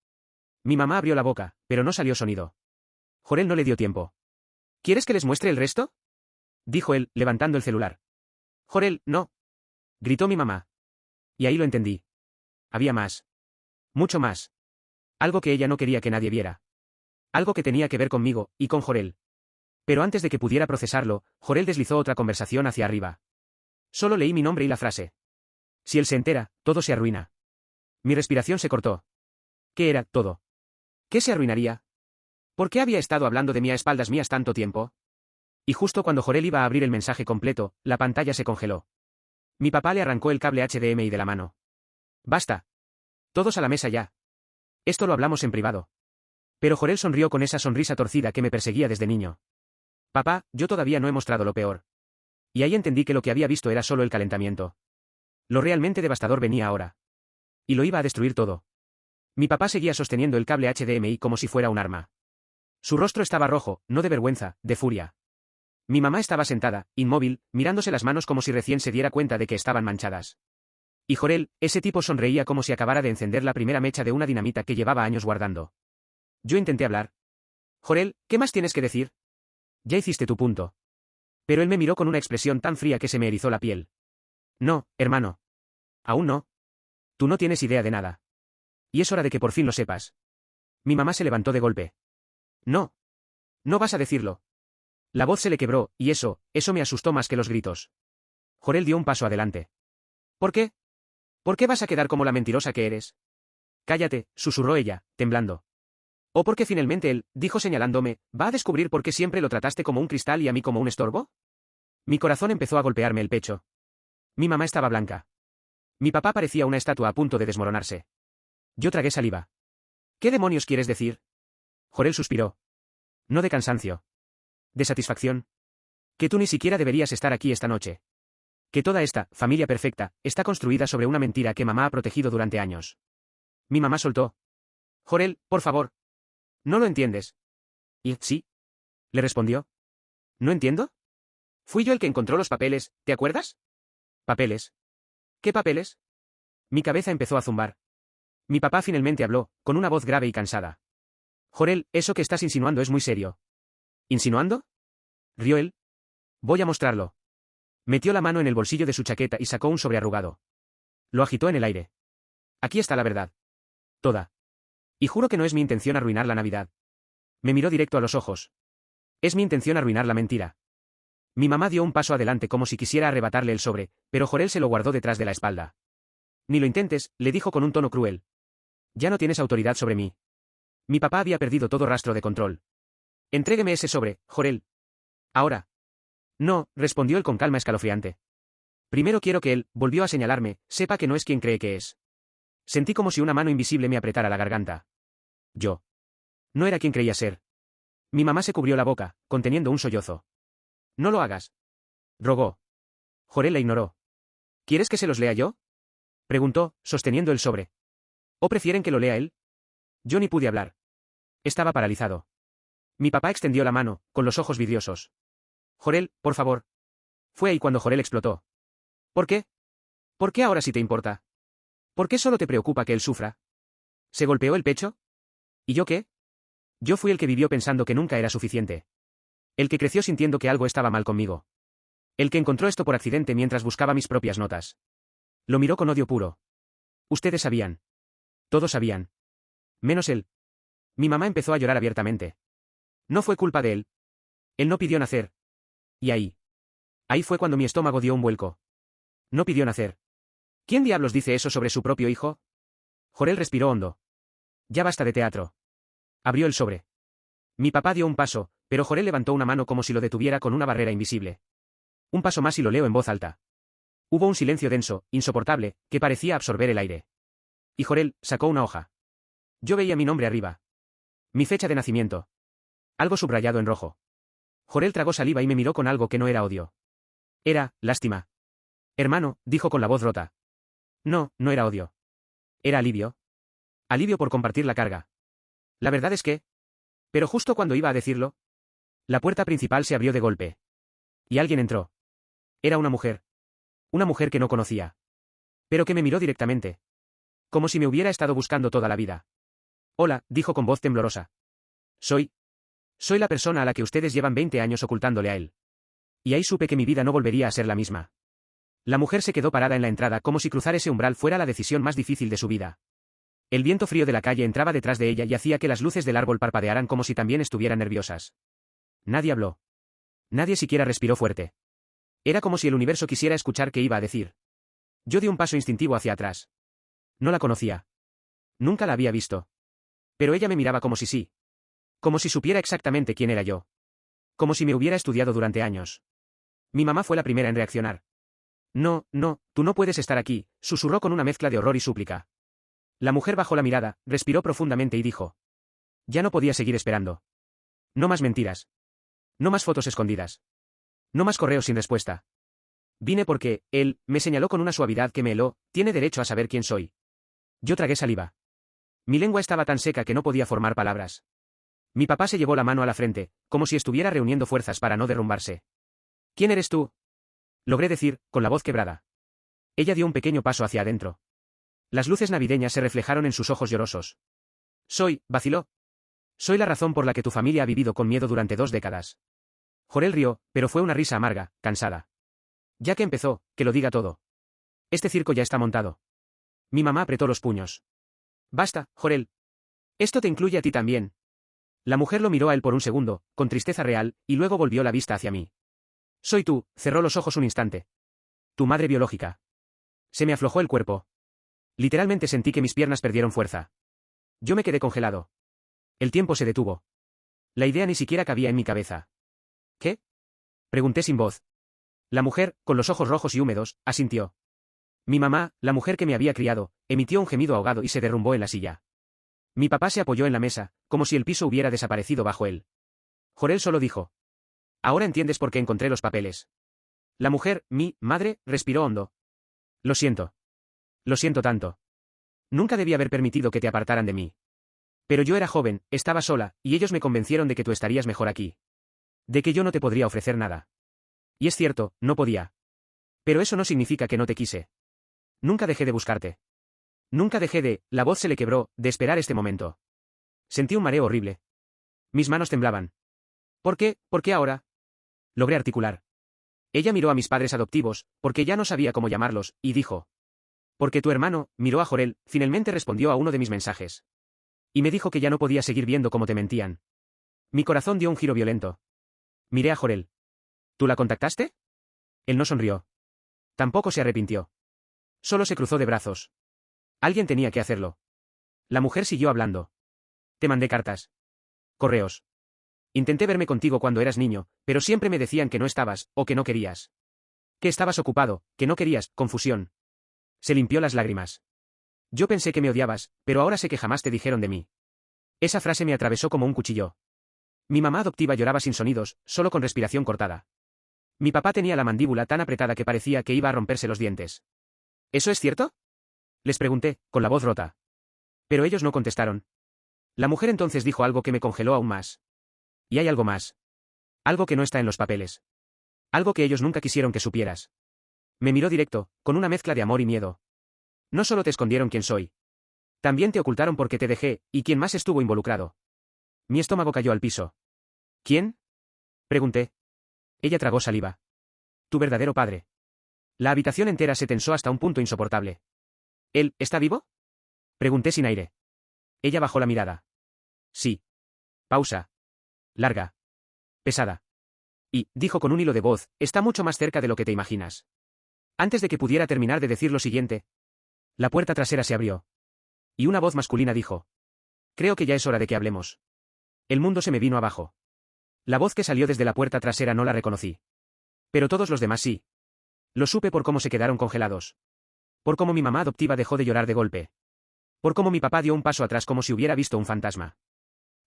A: Mi mamá abrió la boca, pero no salió sonido. Jorel no le dio tiempo. ¿Quieres que les muestre el resto? Dijo él, levantando el celular. Jorel, no. Gritó mi mamá. Y ahí lo entendí. Había más. Mucho más. Algo que ella no quería que nadie viera. Algo que tenía que ver conmigo, y con Jorel. Pero antes de que pudiera procesarlo, Jorel deslizó otra conversación hacia arriba. Solo leí mi nombre y la frase. Si él se entera, todo se arruina. Mi respiración se cortó. ¿Qué era todo? ¿Qué se arruinaría? ¿Por qué había estado hablando de mí a espaldas mías tanto tiempo? Y justo cuando Jorel iba a abrir el mensaje completo, la pantalla se congeló. Mi papá le arrancó el cable HDMI de la mano. Basta. Todos a la mesa ya. Esto lo hablamos en privado. Pero Jorel sonrió con esa sonrisa torcida que me perseguía desde niño. Papá, yo todavía no he mostrado lo peor. Y ahí entendí que lo que había visto era solo el calentamiento. Lo realmente devastador venía ahora. Y lo iba a destruir todo. Mi papá seguía sosteniendo el cable HDMI como si fuera un arma. Su rostro estaba rojo, no de vergüenza, de furia. Mi mamá estaba sentada, inmóvil, mirándose las manos como si recién se diera cuenta de que estaban manchadas. Y Jorel, ese tipo sonreía como si acabara de encender la primera mecha de una dinamita que llevaba años guardando. Yo intenté hablar. Jorel, ¿qué más tienes que decir? Ya hiciste tu punto. Pero él me miró con una expresión tan fría que se me erizó la piel. No, hermano. Aún no. Tú no tienes idea de nada. Y es hora de que por fin lo sepas. Mi mamá se levantó de golpe. No. No vas a decirlo. La voz se le quebró, y eso me asustó más que los gritos. Jorel dio un paso adelante. ¿Por qué? ¿Por qué vas a quedar como la mentirosa que eres? Cállate, susurró ella, temblando. ¿O porque finalmente él, dijo señalándome, va a descubrir por qué siempre lo trataste como un cristal y a mí como un estorbo? Mi corazón empezó a golpearme el pecho. Mi mamá estaba blanca. Mi papá parecía una estatua a punto de desmoronarse. Yo tragué saliva. ¿Qué demonios quieres decir? Jorel suspiró. No de cansancio. De satisfacción. Que tú ni siquiera deberías estar aquí esta noche. Que toda esta familia perfecta está construida sobre una mentira que mamá ha protegido durante años. Mi mamá soltó. Jorel, por favor. ¿No lo entiendes? ¿Y sí? Le respondió. ¿No entiendo? Fui yo el que encontró los papeles, ¿te acuerdas? ¿Papeles? ¿Qué papeles? Mi cabeza empezó a zumbar. Mi papá finalmente habló, con una voz grave y cansada. Jorel, eso que estás insinuando es muy serio. ¿Insinuando? Rió él. Voy a mostrarlo. Metió la mano en el bolsillo de su chaqueta y sacó un sobre arrugado. Lo agitó en el aire. Aquí está la verdad. Toda. Y juro que no es mi intención arruinar la Navidad. Me miró directo a los ojos. Es mi intención arruinar la mentira. Mi mamá dio un paso adelante como si quisiera arrebatarle el sobre, pero Jorel se lo guardó detrás de la espalda. Ni lo intentes, le dijo con un tono cruel. Ya no tienes autoridad sobre mí. Mi papá había perdido todo rastro de control. Entrégueme ese sobre, Jorel. Ahora. No, respondió él con calma escalofriante. Primero quiero que él, volvió a señalarme, sepa que no es quien cree que es. Sentí como si una mano invisible me apretara la garganta. Yo. No era quien creía ser. Mi mamá se cubrió la boca, conteniendo un sollozo. No lo hagas. Rogó. Jorel la ignoró. ¿Quieres que se los lea yo? Preguntó, sosteniendo el sobre. ¿O prefieren que lo lea él? Yo ni pude hablar. Estaba paralizado. Mi papá extendió la mano, con los ojos vidriosos. Jorel, por favor. Fue ahí cuando Jorel explotó. ¿Por qué? ¿Por qué ahora sí te importa? ¿Por qué solo te preocupa que él sufra? ¿Se golpeó el pecho? ¿Y yo qué? Yo fui el que vivió pensando que nunca era suficiente. El que creció sintiendo que algo estaba mal conmigo. El que encontró esto por accidente mientras buscaba mis propias notas. Lo miró con odio puro. Ustedes sabían. Todos sabían. Menos él. Mi mamá empezó a llorar abiertamente. No fue culpa de él. Él no pidió nacer. Y ahí. Ahí fue cuando mi estómago dio un vuelco. No pidió nacer. ¿Quién diablos dice eso sobre su propio hijo? Jorel respiró hondo. Ya basta de teatro. Abrió el sobre. Mi papá dio un paso, pero Jorel levantó una mano como si lo detuviera con una barrera invisible. Un paso más y lo leo en voz alta. Hubo un silencio denso, insoportable, que parecía absorber el aire. Y Jorel sacó una hoja. Yo veía mi nombre arriba. Mi fecha de nacimiento. Algo subrayado en rojo. Jorel tragó saliva y me miró con algo que no era odio. Era lástima. Hermano, dijo con la voz rota. No, no era odio. Era alivio. Alivio por compartir la carga. La verdad es que... Pero justo cuando iba a decirlo, la puerta principal se abrió de golpe. Y alguien entró. Era una mujer. Una mujer que no conocía. Pero que me miró directamente. Como si me hubiera estado buscando toda la vida. Hola, dijo con voz temblorosa. Soy la persona a la que ustedes llevan 20 años ocultándole a él. Y ahí supe que mi vida no volvería a ser la misma. La mujer se quedó parada en la entrada como si cruzar ese umbral fuera la decisión más difícil de su vida. El viento frío de la calle entraba detrás de ella y hacía que las luces del árbol parpadearan como si también estuvieran nerviosas. Nadie habló. Nadie siquiera respiró fuerte. Era como si el universo quisiera escuchar qué iba a decir. Yo di un paso instintivo hacia atrás. No la conocía. Nunca la había visto. Pero ella me miraba como si sí. Como si supiera exactamente quién era yo. Como si me hubiera estudiado durante años. Mi mamá fue la primera en reaccionar. No, no, tú no puedes estar aquí, susurró con una mezcla de horror y súplica. La mujer bajó la mirada, respiró profundamente y dijo. Ya no podía seguir esperando. No más mentiras. No más fotos escondidas. No más correos sin respuesta. Vine porque, él, me señaló con una suavidad que me heló, tiene derecho a saber quién soy. Yo tragué saliva. Mi lengua estaba tan seca que no podía formar palabras. Mi papá se llevó la mano a la frente, como si estuviera reuniendo fuerzas para no derrumbarse. ¿Quién eres tú? Logré decir, con la voz quebrada. Ella dio un pequeño paso hacia adentro. Las luces navideñas se reflejaron en sus ojos llorosos. Vaciló. Soy la razón por la que tu familia ha vivido con miedo durante 2 décadas. Jorel rió, pero fue una risa amarga, cansada. Ya que empezó, que lo diga todo. Este circo ya está montado. Mi mamá apretó los puños. Basta, Jorel. Esto te incluye a ti también. La mujer lo miró a él por un segundo, con tristeza real, y luego volvió la vista hacia mí. Soy tú, cerró los ojos un instante. Tu madre biológica. Se me aflojó el cuerpo. Literalmente sentí que mis piernas perdieron fuerza. Yo me quedé congelado. El tiempo se detuvo. La idea ni siquiera cabía en mi cabeza. ¿Qué? Pregunté sin voz. La mujer, con los ojos rojos y húmedos, asintió. Mi mamá, la mujer que me había criado, emitió un gemido ahogado y se derrumbó en la silla. Mi papá se apoyó en la mesa, como si el piso hubiera desaparecido bajo él. Jorel solo dijo. Ahora entiendes por qué encontré los papeles. La mujer, mi madre, respiró hondo. Lo siento. Lo siento tanto. Nunca debí haber permitido que te apartaran de mí. Pero yo era joven, estaba sola, y ellos me convencieron de que tú estarías mejor aquí. De que yo no te podría ofrecer nada. Y es cierto, no podía. Pero eso no significa que no te quise. Nunca dejé de buscarte. Nunca dejé la voz se le quebró, de esperar este momento. Sentí un mareo horrible. Mis manos temblaban. ¿Por qué? ¿Por qué ahora? Logré articular. Ella miró a mis padres adoptivos, porque ya no sabía cómo llamarlos, y dijo. Porque tu hermano, miró a Jorel, finalmente respondió a uno de mis mensajes. Y me dijo que ya no podía seguir viendo cómo te mentían. Mi corazón dio un giro violento. Miré a Jorel. ¿Tú la contactaste? Él no sonrió. Tampoco se arrepintió. Solo se cruzó de brazos. Alguien tenía que hacerlo. La mujer siguió hablando. Te mandé cartas. Correos. Intenté verme contigo cuando eras niño, pero siempre me decían que no estabas, o que no querías. Que estabas ocupado, que no querías, confusión. Se limpió las lágrimas. Yo pensé que me odiabas, pero ahora sé que jamás te dijeron de mí. Esa frase me atravesó como un cuchillo. Mi mamá adoptiva lloraba sin sonidos, solo con respiración cortada. Mi papá tenía la mandíbula tan apretada que parecía que iba a romperse los dientes. ¿Eso es cierto? Les pregunté, con la voz rota. Pero ellos no contestaron. La mujer entonces dijo algo que me congeló aún más. Y hay algo más. Algo que no está en los papeles. Algo que ellos nunca quisieron que supieras. Me miró directo, con una mezcla de amor y miedo. No solo te escondieron quién soy. También te ocultaron porque te dejé, y quién más estuvo involucrado. Mi estómago cayó al piso. ¿Quién? Pregunté. Ella tragó saliva. Tu verdadero padre. La habitación entera se tensó hasta un punto insoportable. ¿Él está vivo? Pregunté sin aire. Ella bajó la mirada. Sí. Pausa. Larga. Pesada. Y, dijo con un hilo de voz, está mucho más cerca de lo que te imaginas. Antes de que pudiera terminar de decir lo siguiente, la puerta trasera se abrió. Y una voz masculina dijo. Creo que ya es hora de que hablemos. El mundo se me vino abajo. La voz que salió desde la puerta trasera no la reconocí. Pero todos los demás sí. Lo supe por cómo se quedaron congelados. Por cómo mi mamá adoptiva dejó de llorar de golpe. Por cómo mi papá dio un paso atrás como si hubiera visto un fantasma.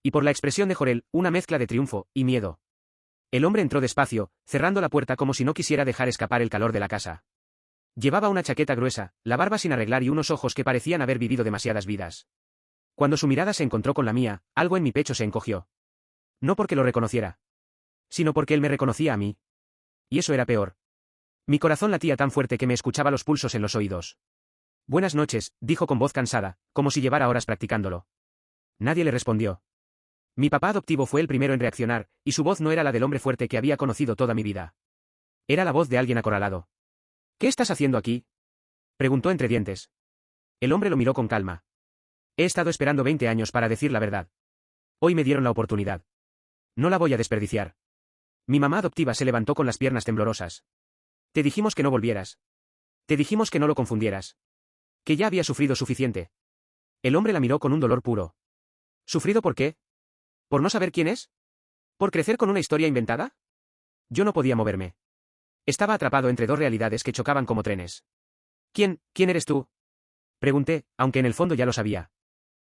A: Y por la expresión de Jorel, una mezcla de triunfo y miedo. El hombre entró despacio, cerrando la puerta como si no quisiera dejar escapar el calor de la casa. Llevaba una chaqueta gruesa, la barba sin arreglar y unos ojos que parecían haber vivido demasiadas vidas. Cuando su mirada se encontró con la mía, algo en mi pecho se encogió. No porque lo reconociera, sino porque él me reconocía a mí. Y eso era peor. Mi corazón latía tan fuerte que me escuchaba los pulsos en los oídos. Buenas noches, dijo con voz cansada, como si llevara horas practicándolo. Nadie le respondió. Mi papá adoptivo fue el primero en reaccionar, y su voz no era la del hombre fuerte que había conocido toda mi vida. Era la voz de alguien acorralado. ¿Qué estás haciendo aquí?, preguntó entre dientes. El hombre lo miró con calma. He estado esperando 20 años para decir la verdad. Hoy me dieron la oportunidad. No la voy a desperdiciar. Mi mamá adoptiva se levantó con las piernas temblorosas. Te dijimos que no volvieras. Te dijimos que no lo confundieras. Que ya había sufrido suficiente. El hombre la miró con un dolor puro. ¿Sufrido por qué? ¿Por no saber quién es? ¿Por crecer con una historia inventada? Yo no podía moverme. Estaba atrapado entre dos realidades que chocaban como trenes. ¿Quién eres tú?, pregunté, aunque en el fondo ya lo sabía.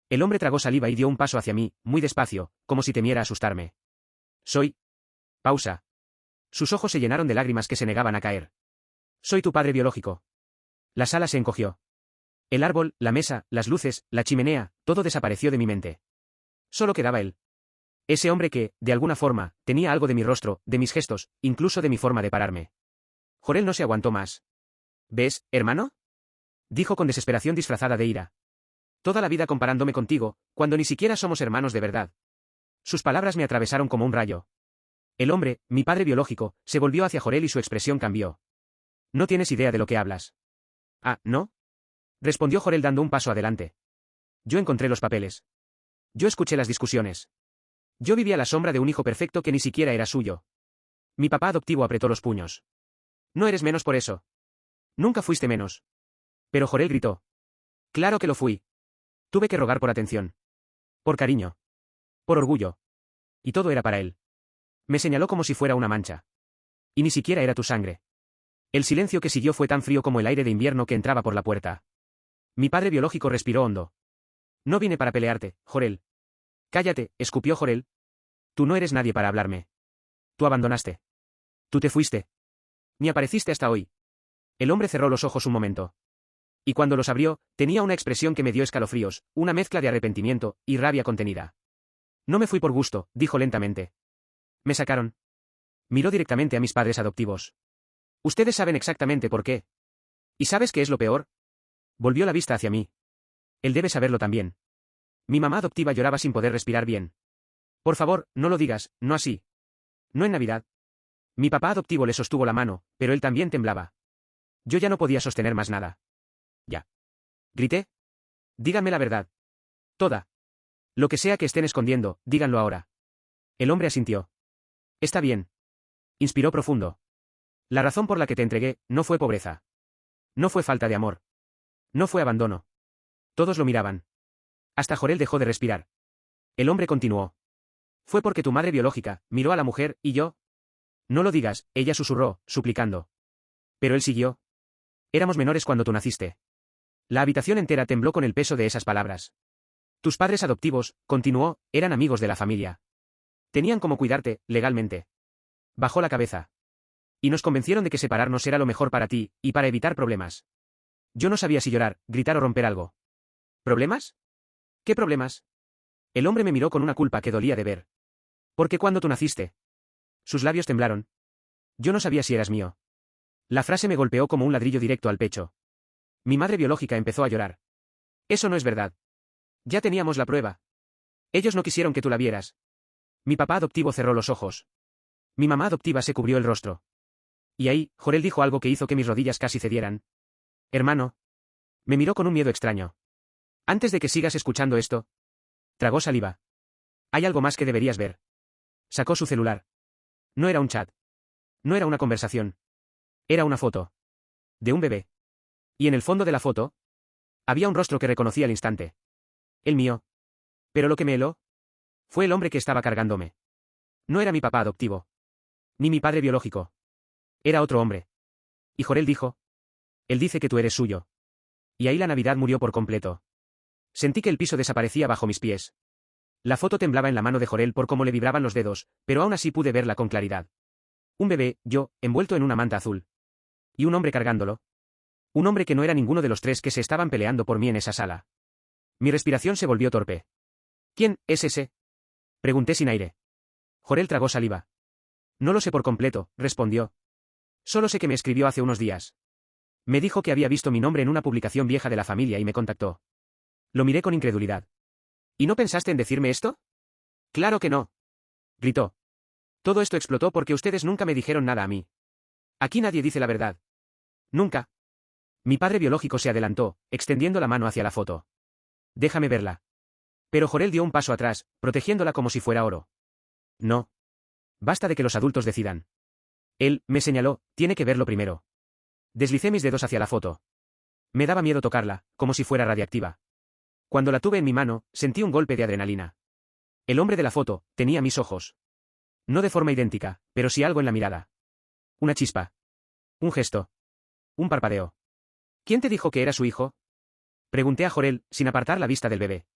A: El hombre tragó saliva y dio un paso hacia mí, muy despacio, como si temiera asustarme. Soy... Pausa. Sus ojos se llenaron de lágrimas que se negaban a caer. Soy tu padre biológico. La sala se encogió. El árbol, la mesa, las luces, la chimenea, todo desapareció de mi mente. Solo quedaba él. Ese hombre que, de alguna forma, tenía algo de mi rostro, de mis gestos, incluso de mi forma de pararme. Jorel no se aguantó más. ¿Ves, hermano?, dijo con desesperación disfrazada de ira. Toda la vida comparándome contigo, cuando ni siquiera somos hermanos de verdad. Sus palabras me atravesaron como un rayo. El hombre, mi padre biológico, se volvió hacia Jorel y su expresión cambió. No tienes idea de lo que hablas. Ah, ¿no?, respondió Jorel dando un paso adelante. Yo encontré los papeles. Yo escuché las discusiones. Yo vivía a la sombra de un hijo perfecto que ni siquiera era suyo. Mi papá adoptivo apretó los puños. No eres menos por eso. Nunca fuiste menos. Pero Jorel gritó. Claro que lo fui. Tuve que rogar por atención. Por cariño. Por orgullo. Y todo era para él. Me señaló como si fuera una mancha. Y ni siquiera era tu sangre. El silencio que siguió fue tan frío como el aire de invierno que entraba por la puerta. Mi padre biológico respiró hondo. No vine para pelearte, Jorel. Cállate, escupió Jorel. Tú no eres nadie para hablarme. Tú abandonaste. Tú te fuiste. Ni apareciste hasta hoy. El hombre cerró los ojos un momento. Y cuando los abrió, tenía una expresión que me dio escalofríos, una mezcla de arrepentimiento y rabia contenida. No me fui por gusto, dijo lentamente. Me sacaron. Miró directamente a mis padres adoptivos. Ustedes saben exactamente por qué. ¿Y sabes qué es lo peor? Volvió la vista hacia mí. Él debe saberlo también. Mi mamá adoptiva lloraba sin poder respirar bien. Por favor, no lo digas, no así. No en Navidad. Mi papá adoptivo le sostuvo la mano, pero él también temblaba. Yo ya no podía sostener más nada. Ya. Grité. Díganme la verdad. Toda. Lo que sea que estén escondiendo, díganlo ahora. El hombre asintió. Está bien. Inspiró profundo. La razón por la que te entregué, no fue pobreza. No fue falta de amor. No fue abandono. Todos lo miraban. Hasta Jorel dejó de respirar. El hombre continuó. Fue porque tu madre biológica, miró a la mujer, y yo. No lo digas, ella susurró, suplicando. Pero él siguió. Éramos menores cuando tú naciste. La habitación entera tembló con el peso de esas palabras. Tus padres adoptivos, continuó, eran amigos de la familia. Tenían como cuidarte, legalmente. Bajó la cabeza. Y nos convencieron de que separarnos era lo mejor para ti, y para evitar problemas. Yo no sabía si llorar, gritar o romper algo. ¿Problemas? ¿Qué problemas? El hombre me miró con una culpa que dolía de ver. Porque cuando tú naciste. Sus labios temblaron. Yo no sabía si eras mío. La frase me golpeó como un ladrillo directo al pecho. Mi madre biológica empezó a llorar. Eso no es verdad. Ya teníamos la prueba. Ellos no quisieron que tú la vieras. Mi papá adoptivo cerró los ojos. Mi mamá adoptiva se cubrió el rostro. Y ahí, Jorel dijo algo que hizo que mis rodillas casi cedieran. Hermano. Me miró con un miedo extraño. Antes de que sigas escuchando esto. Tragó saliva. Hay algo más que deberías ver. Sacó su celular. No era un chat. No era una conversación. Era una foto. De un bebé. Y en el fondo de la foto. Había un rostro que reconocí al instante. El mío. Pero lo que me heló Fue el hombre que estaba cargándome. No era mi papá adoptivo. Ni mi padre biológico. Era otro hombre. Y Jorel dijo. Él dice que tú eres suyo. Y ahí la Navidad murió por completo. Sentí que el piso desaparecía bajo mis pies. La foto temblaba en la mano de Jorel por cómo le vibraban los dedos, pero aún así pude verla con claridad. Un bebé, yo, envuelto en una manta azul. Y un hombre cargándolo. Un hombre que no era ninguno de los tres que se estaban peleando por mí en esa sala. Mi respiración se volvió torpe. ¿Quién es ese? Pregunté sin aire. Jorel tragó saliva. No lo sé por completo, respondió. Solo sé que me escribió hace unos días. Me dijo que había visto mi nombre en una publicación vieja de la familia y me contactó. Lo miré con incredulidad. ¿Y no pensaste en decirme esto? Claro que no. Gritó. Todo esto explotó porque ustedes nunca me dijeron nada a mí. Aquí nadie dice la verdad. Nunca. Mi padre biológico se adelantó, extendiendo la mano hacia la foto. Déjame verla. Pero Jorel dio un paso atrás, protegiéndola como si fuera oro. No. Basta de que los adultos decidan. Él, me señaló, tiene que verlo primero. Deslicé mis dedos hacia la foto. Me daba miedo tocarla, como si fuera radiactiva. Cuando la tuve en mi mano, sentí un golpe de adrenalina. El hombre de la foto, tenía mis ojos. No de forma idéntica, pero sí algo en la mirada. Una chispa. Un gesto. Un parpadeo. ¿Quién te dijo que era su hijo? Pregunté a Jorel, sin apartar la vista del bebé.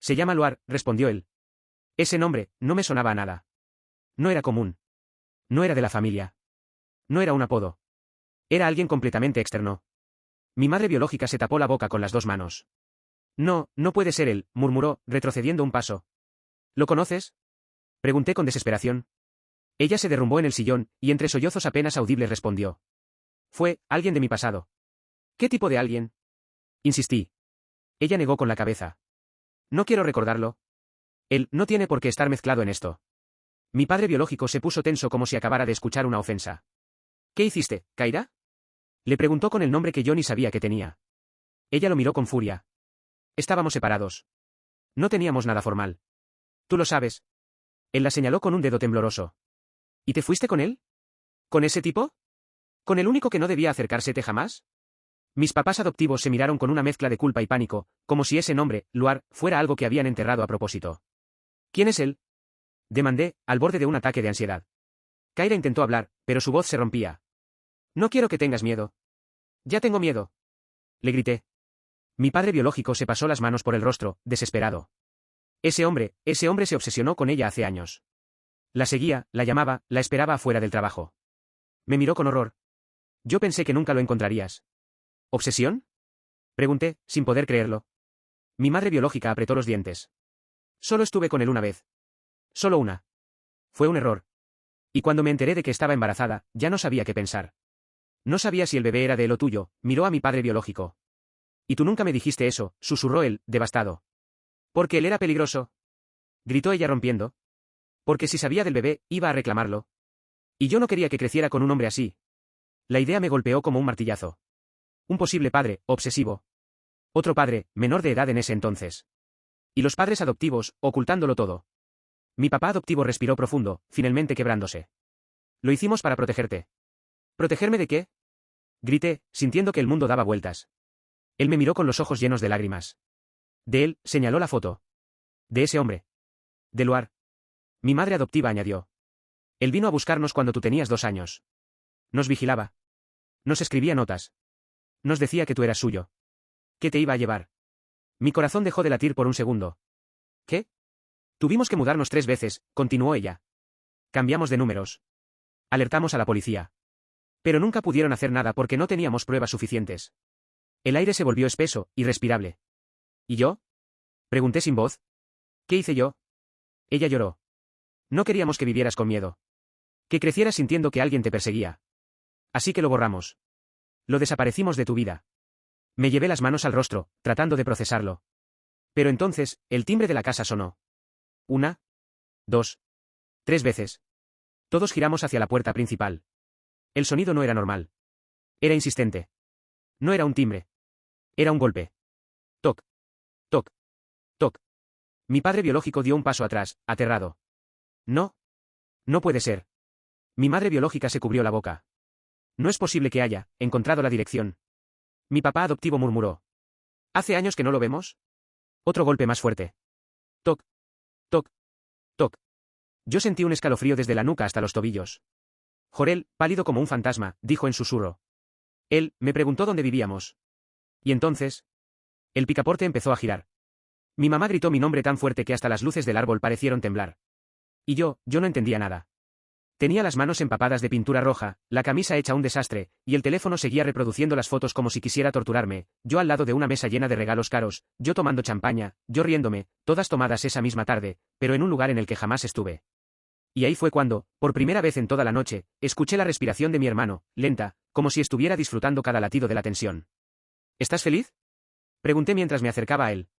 A: Se llama Luar, respondió él. Ese nombre, no me sonaba a nada. No era común. No era de la familia. No era un apodo. Era alguien completamente externo. Mi madre biológica se tapó la boca con las dos manos. No, no puede ser él, murmuró, retrocediendo un paso. ¿Lo conoces? Pregunté con desesperación. Ella se derrumbó en el sillón, y entre sollozos apenas audibles respondió. Fue, alguien de mi pasado. ¿Qué tipo de alguien? Insistí. Ella negó con la cabeza. No quiero recordarlo. Él no tiene por qué estar mezclado en esto. Mi padre biológico se puso tenso como si acabara de escuchar una ofensa. ¿Qué hiciste, Kaira? Le preguntó con el nombre que yo ni sabía que tenía. Ella lo miró con furia. Estábamos separados. No teníamos nada formal. Tú lo sabes. Él la señaló con un dedo tembloroso. ¿Y te fuiste con él? ¿Con ese tipo? ¿Con el único que no debía acercársete jamás? Mis papás adoptivos se miraron con una mezcla de culpa y pánico, como si ese nombre, Luar, fuera algo que habían enterrado a propósito. ¿Quién es él? Demandé, al borde de un ataque de ansiedad. Kaira intentó hablar, pero su voz se rompía. No quiero que tengas miedo. Ya tengo miedo. Le grité. Mi padre biológico se pasó las manos por el rostro, desesperado. Ese hombre se obsesionó con ella hace años. La seguía, la llamaba, la esperaba afuera del trabajo. Me miró con horror. Yo pensé que nunca lo encontrarías. ¿Obsesión? Pregunté, sin poder creerlo. Mi madre biológica apretó los dientes. Solo estuve con él una vez. Solo una. Fue un error. Y cuando me enteré de que estaba embarazada, ya no sabía qué pensar. No sabía si el bebé era de él o tuyo, miró a mi padre biológico. Y tú nunca me dijiste eso, susurró él, devastado. Porque él era peligroso. Gritó ella rompiendo. Porque si sabía del bebé, iba a reclamarlo. Y yo no quería que creciera con un hombre así. La idea me golpeó como un martillazo. Un posible padre, obsesivo. Otro padre, menor de edad en ese entonces. Y los padres adoptivos, ocultándolo todo. Mi papá adoptivo respiró profundo, finalmente quebrándose. Lo hicimos para protegerte. ¿Protegerme de qué? Grité, sintiendo que el mundo daba vueltas. Él me miró con los ojos llenos de lágrimas. De él, señaló la foto. De ese hombre. De Luar. Mi madre adoptiva añadió. Él vino a buscarnos cuando tú tenías 2 años. Nos vigilaba. Nos escribía notas. Nos decía que tú eras suyo. Que te iba a llevar. Mi corazón dejó de latir por un segundo. ¿Qué? Tuvimos que mudarnos 3 veces, continuó ella. Cambiamos de números. Alertamos a la policía. Pero nunca pudieron hacer nada porque no teníamos pruebas suficientes. El aire se volvió espeso, irrespirable. ¿Y yo? Pregunté sin voz. ¿Qué hice yo? Ella lloró. No queríamos que vivieras con miedo. Que crecieras sintiendo que alguien te perseguía. Así que lo borramos. Lo desaparecimos de tu vida. Me llevé las manos al rostro, tratando de procesarlo. Pero entonces, el timbre de la casa sonó. 1, 2, 3 veces. Todos giramos hacia la puerta principal. El sonido no era normal. Era insistente. No era un timbre. Era un golpe. Toc. Toc. Toc. Mi padre biológico dio un paso atrás, aterrado. No. No puede ser. Mi madre biológica se cubrió la boca. No es posible que haya encontrado la dirección. Mi papá adoptivo murmuró. ¿Hace años que no lo vemos? Otro golpe más fuerte. Toc. Toc. Toc. Yo sentí un escalofrío desde la nuca hasta los tobillos. Jorel, pálido como un fantasma, dijo en susurro. Él, me preguntó dónde vivíamos. Y entonces, el picaporte empezó a girar. Mi mamá gritó mi nombre tan fuerte que hasta las luces del árbol parecieron temblar. Y yo no entendía nada. Tenía las manos empapadas de pintura roja, la camisa hecha un desastre, y el teléfono seguía reproduciendo las fotos como si quisiera torturarme, yo al lado de una mesa llena de regalos caros, yo tomando champaña, yo riéndome, todas tomadas esa misma tarde, pero en un lugar en el que jamás estuve. Y ahí fue cuando, por primera vez en toda la noche, escuché la respiración de mi hermano, lenta, como si estuviera disfrutando cada latido de la tensión. ¿Estás feliz? Pregunté mientras me acercaba a él.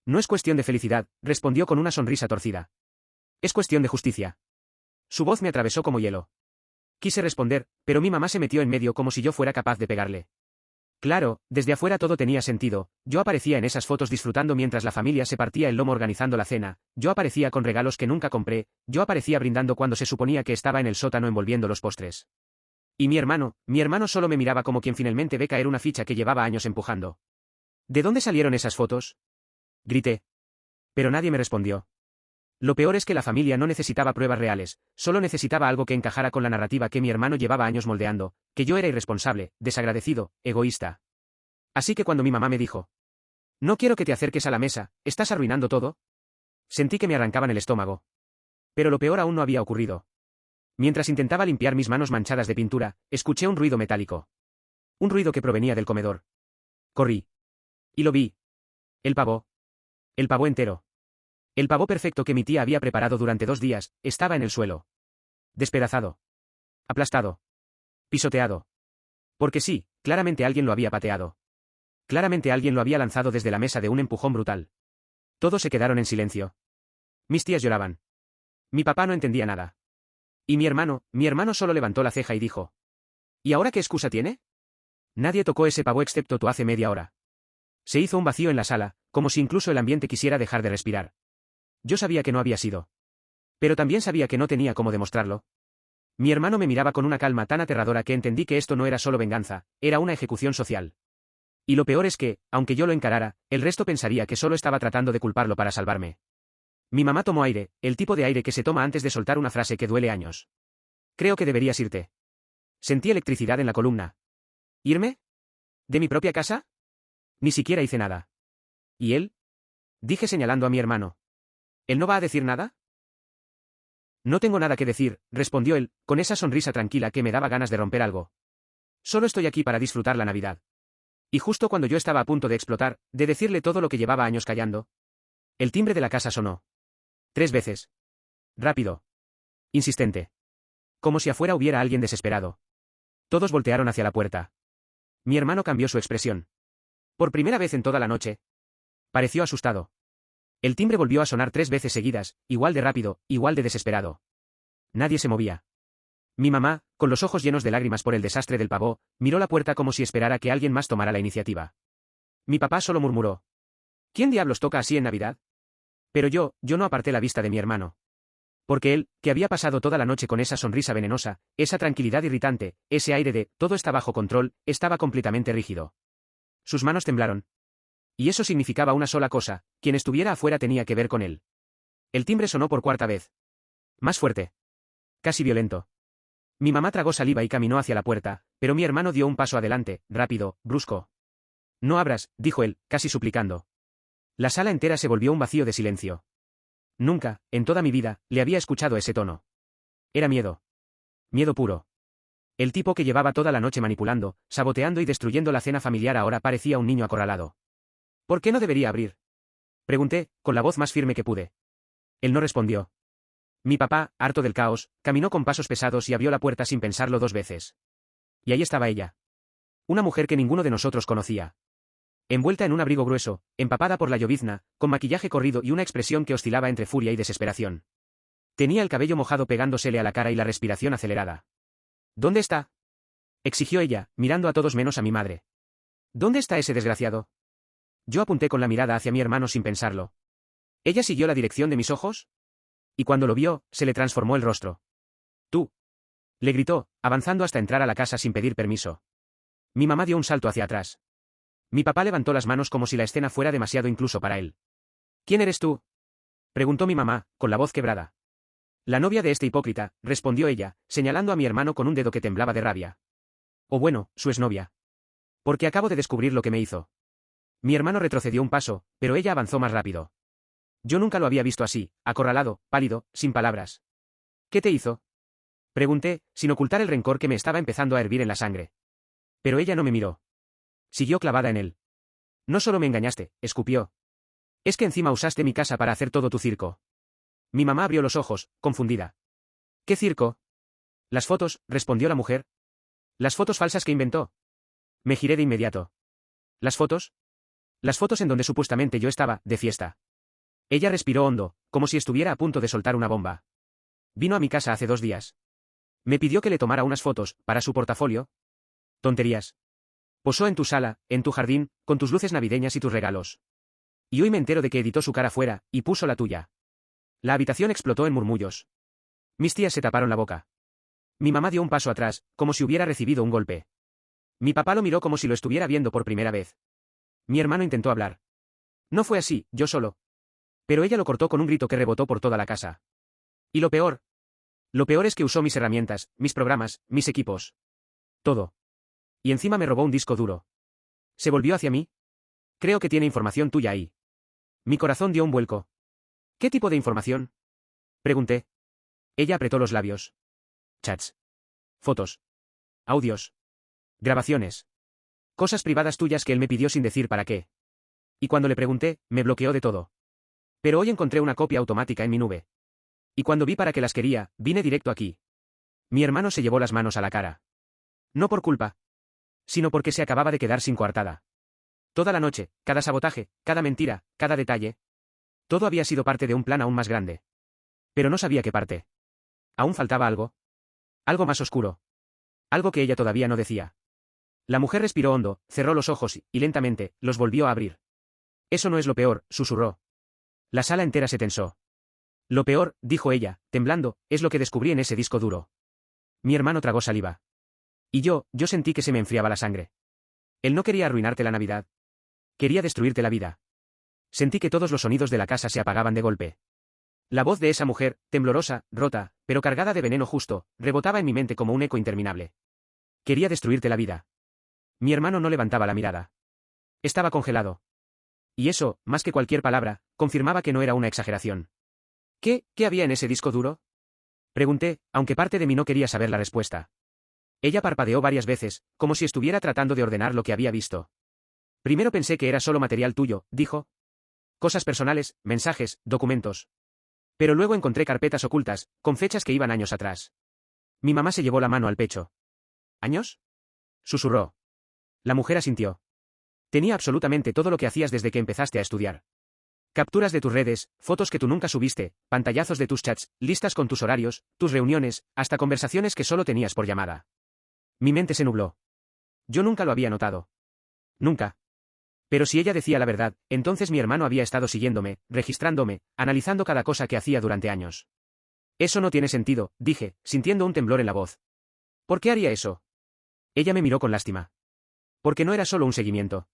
A: No es cuestión de felicidad, respondió con una sonrisa torcida. Es cuestión de justicia. Su voz me atravesó como hielo. Quise responder, pero mi mamá se metió en medio como si yo fuera capaz de pegarle. Claro, desde afuera todo tenía sentido, yo aparecía en esas fotos disfrutando mientras la familia se partía el lomo organizando la cena, yo aparecía con regalos que nunca compré, yo aparecía brindando cuando se suponía que estaba en el sótano envolviendo los postres. Y mi hermano solo me miraba como quien finalmente ve caer una ficha que llevaba años empujando. ¿De dónde salieron esas fotos? Grité. Pero nadie me respondió. Lo peor es que la familia no necesitaba pruebas reales, solo necesitaba algo que encajara con la narrativa que mi hermano llevaba años moldeando, que yo era irresponsable, desagradecido, egoísta. Así que cuando mi mamá me dijo, no quiero que te acerques a la mesa, ¿estás arruinando todo? Sentí que me arrancaban el estómago. Pero lo peor aún no había ocurrido. Mientras intentaba limpiar mis manos manchadas de pintura, escuché un ruido metálico. Un ruido que provenía del comedor. Corrí. Y lo vi. El pavo. El pavo entero. El pavo perfecto que mi tía había preparado durante 2 días, estaba en el suelo. Despedazado. Aplastado. Pisoteado. Porque sí, claramente alguien lo había pateado. Claramente alguien lo había lanzado desde la mesa de un empujón brutal. Todos se quedaron en silencio. Mis tías lloraban. Mi papá no entendía nada. Y mi hermano solo levantó la ceja y dijo. ¿Y ahora qué excusa tiene? Nadie tocó ese pavo excepto tú hace media hora. Se hizo un vacío en la sala, como si incluso el ambiente quisiera dejar de respirar. Yo sabía que no había sido. Pero también sabía que no tenía cómo demostrarlo. Mi hermano me miraba con una calma tan aterradora que entendí que esto no era solo venganza, era una ejecución social. Y lo peor es que, aunque yo lo encarara, el resto pensaría que solo estaba tratando de culparlo para salvarme. Mi mamá tomó aire, el tipo de aire que se toma antes de soltar una frase que duele años. Creo que deberías irte. Sentí electricidad en la columna. ¿Irme? ¿De mi propia casa? Ni siquiera hice nada. ¿Y él? Dije señalando a mi hermano. ¿Él no va a decir nada? No tengo nada que decir, respondió él, con esa sonrisa tranquila que me daba ganas de romper algo. Solo estoy aquí para disfrutar la Navidad. Y justo cuando yo estaba a punto de explotar, de decirle todo lo que llevaba años callando, el timbre de la casa sonó. 3 veces. Rápido. Insistente. Como si afuera hubiera alguien desesperado. Todos voltearon hacia la puerta. Mi hermano cambió su expresión. Por primera vez en toda la noche. Pareció asustado. El timbre volvió a sonar 3 veces seguidas, igual de rápido, igual de desesperado. Nadie se movía. Mi mamá, con los ojos llenos de lágrimas por el desastre del pavó, miró la puerta como si esperara que alguien más tomara la iniciativa. Mi papá solo murmuró. ¿Quién diablos toca así en Navidad? Pero yo no aparté la vista de mi hermano. Porque él, que había pasado toda la noche con esa sonrisa venenosa, esa tranquilidad irritante, ese aire de todo está bajo control, estaba completamente rígido. Sus manos temblaron. Y eso significaba una sola cosa, quien estuviera afuera tenía que ver con él. El timbre sonó por 4ª vez. Más fuerte. Casi violento. Mi mamá tragó saliva y caminó hacia la puerta, pero mi hermano dio un paso adelante, rápido, brusco. No abras, dijo él, casi suplicando. La sala entera se volvió un vacío de silencio. Nunca, en toda mi vida, le había escuchado ese tono. Era miedo. Miedo puro. El tipo que llevaba toda la noche manipulando, saboteando y destruyendo la cena familiar ahora parecía un niño acorralado. ¿Por qué no debería abrir? Pregunté, con la voz más firme que pude. Él no respondió. Mi papá, harto del caos, caminó con pasos pesados y abrió la puerta sin pensarlo 2 veces. Y ahí estaba ella. Una mujer que ninguno de nosotros conocía. Envuelta en un abrigo grueso, empapada por la llovizna, con maquillaje corrido y una expresión que oscilaba entre furia y desesperación. Tenía el cabello mojado pegándosele a la cara y la respiración acelerada. ¿Dónde está? Exigió ella, mirando a todos menos a mi madre. ¿Dónde está ese desgraciado? Yo apunté con la mirada hacia mi hermano sin pensarlo. Ella siguió la dirección de mis ojos. Y cuando lo vio, se le transformó el rostro. Tú. Le gritó, avanzando hasta entrar a la casa sin pedir permiso. Mi mamá dio un salto hacia atrás. Mi papá levantó las manos como si la escena fuera demasiado incluso para él. ¿Quién eres tú? Preguntó mi mamá, con la voz quebrada. La novia de este hipócrita, respondió ella, señalando a mi hermano con un dedo que temblaba de rabia. O bueno, su exnovia. Porque acabo de descubrir lo que me hizo. Mi hermano retrocedió un paso, pero ella avanzó más rápido. Yo nunca lo había visto así, acorralado, pálido, sin palabras. ¿Qué te hizo? Pregunté, sin ocultar el rencor que me estaba empezando a hervir en la sangre. Pero ella no me miró. Siguió clavada en él. No solo me engañaste, escupió. Es que encima usaste mi casa para hacer todo tu circo. Mi mamá abrió los ojos, confundida. ¿Qué circo? Las fotos, respondió la mujer. Las fotos falsas que inventó. Me giré de inmediato. ¿Las fotos? Las fotos en donde supuestamente yo estaba, de fiesta. Ella respiró hondo, como si estuviera a punto de soltar una bomba. Vino a mi casa hace 2 días. Me pidió que le tomara unas fotos, para su portafolio. Tonterías. Posó en tu sala, en tu jardín, con tus luces navideñas y tus regalos. Y hoy me entero de que editó su cara fuera, y puso la tuya. La habitación explotó en murmullos. Mis tías se taparon la boca. Mi mamá dio un paso atrás, como si hubiera recibido un golpe. Mi papá lo miró como si lo estuviera viendo por primera vez. Mi hermano intentó hablar. No fue así, yo solo. Pero ella lo cortó con un grito que rebotó por toda la casa. Y lo peor. Lo peor es que usó mis herramientas, mis programas, mis equipos. Todo. Y encima me robó un disco duro. ¿Se volvió hacia mí? Creo que tiene información tuya ahí. Mi corazón dio un vuelco. ¿Qué tipo de información? Pregunté. Ella apretó los labios. Chats. Fotos. Audios. Grabaciones. Cosas privadas tuyas que él me pidió sin decir para qué. Y cuando le pregunté, me bloqueó de todo. Pero hoy encontré una copia automática en mi nube. Y cuando vi para qué las quería, vine directo aquí. Mi hermano se llevó las manos a la cara. No por culpa. Sino porque se acababa de quedar sin coartada. Toda la noche, cada sabotaje, cada mentira, cada detalle. Todo había sido parte de un plan aún más grande. Pero no sabía qué parte. Aún faltaba algo. Algo más oscuro. Algo que ella todavía no decía. La mujer respiró hondo, cerró los ojos y lentamente, los volvió a abrir. Eso no es lo peor, susurró. La sala entera se tensó. Lo peor, dijo ella, temblando, es lo que descubrí en ese disco duro. Mi hermano tragó saliva. Y yo sentí que se me enfriaba la sangre. Él no quería arruinarte la Navidad. Quería destruirte la vida. Sentí que todos los sonidos de la casa se apagaban de golpe. La voz de esa mujer, temblorosa, rota, pero cargada de veneno justo, rebotaba en mi mente como un eco interminable. Quería destruirte la vida. Mi hermano no levantaba la mirada. Estaba congelado. Y eso, más que cualquier palabra, confirmaba que no era una exageración. ¿Qué había en ese disco duro? Pregunté, aunque parte de mí no quería saber la respuesta. Ella parpadeó varias veces, como si estuviera tratando de ordenar lo que había visto. Primero pensé que era solo material tuyo, dijo. Cosas personales, mensajes, documentos. Pero luego encontré carpetas ocultas, con fechas que iban años atrás. Mi mamá se llevó la mano al pecho. ¿Años? Susurró. La mujer asintió. Tenía absolutamente todo lo que hacías desde que empezaste a estudiar. Capturas de tus redes, fotos que tú nunca subiste, pantallazos de tus chats, listas con tus horarios, tus reuniones, hasta conversaciones que solo tenías por llamada. Mi mente se nubló. Yo nunca lo había notado. Nunca. Pero si ella decía la verdad, entonces mi hermano había estado siguiéndome, registrándome, analizando cada cosa que hacía durante años. Eso no tiene sentido, dije, sintiendo un temblor en la voz. ¿Por qué haría eso? Ella me miró con lástima. Porque no era solo un seguimiento.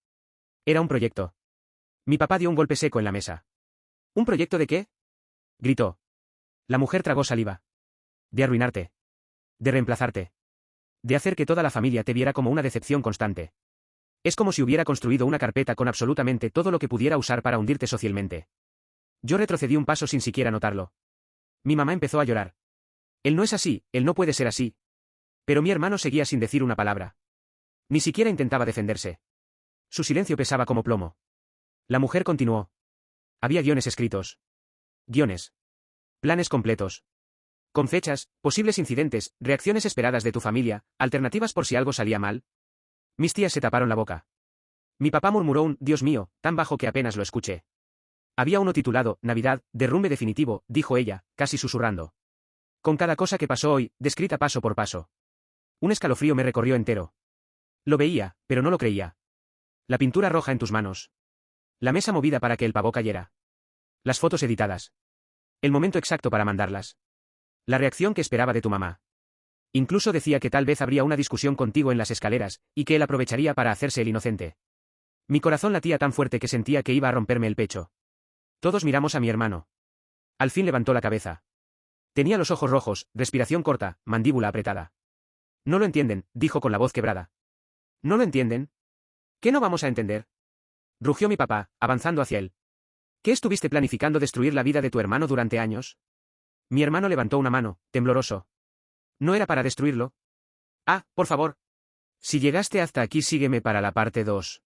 A: Era un proyecto. Mi papá dio un golpe seco en la mesa. ¿Un proyecto de qué? Gritó. La mujer tragó saliva. De arruinarte. De reemplazarte. De hacer que toda la familia te viera como una decepción constante. Es como si hubiera construido una carpeta con absolutamente todo lo que pudiera usar para hundirte socialmente. Yo retrocedí un paso sin siquiera notarlo. Mi mamá empezó a llorar. Él no es así, él no puede ser así. Pero mi hermano seguía sin decir una palabra. Ni siquiera intentaba defenderse. Su silencio pesaba como plomo. La mujer continuó. Había guiones escritos. Guiones. Planes completos. Con fechas, posibles incidentes, reacciones esperadas de tu familia, alternativas por si algo salía mal. Mis tías se taparon la boca. Mi papá murmuró un «Dios mío», tan bajo que apenas lo escuché. Había uno titulado «Navidad, derrumbe definitivo», dijo ella, casi susurrando. Con cada cosa que pasó hoy, descrita paso por paso. Un escalofrío me recorrió entero. Lo veía, pero no lo creía. La pintura roja en tus manos. La mesa movida para que el pavo cayera. Las fotos editadas. El momento exacto para mandarlas. La reacción que esperaba de tu mamá. Incluso decía que tal vez habría una discusión contigo en las escaleras, y que él aprovecharía para hacerse el inocente. Mi corazón latía tan fuerte que sentía que iba a romperme el pecho. Todos miramos a mi hermano. Al fin levantó la cabeza. Tenía los ojos rojos, respiración corta, mandíbula apretada. No lo entienden, dijo con la voz quebrada. ¿No lo entienden? ¿Qué no vamos a entender? Rugió mi papá, avanzando hacia él. ¿Qué estuviste planificando destruir la vida de tu hermano durante años? Mi hermano levantó una mano, tembloroso. ¿No era para destruirlo? Ah, por favor. Si llegaste hasta aquí sígueme para la parte 2.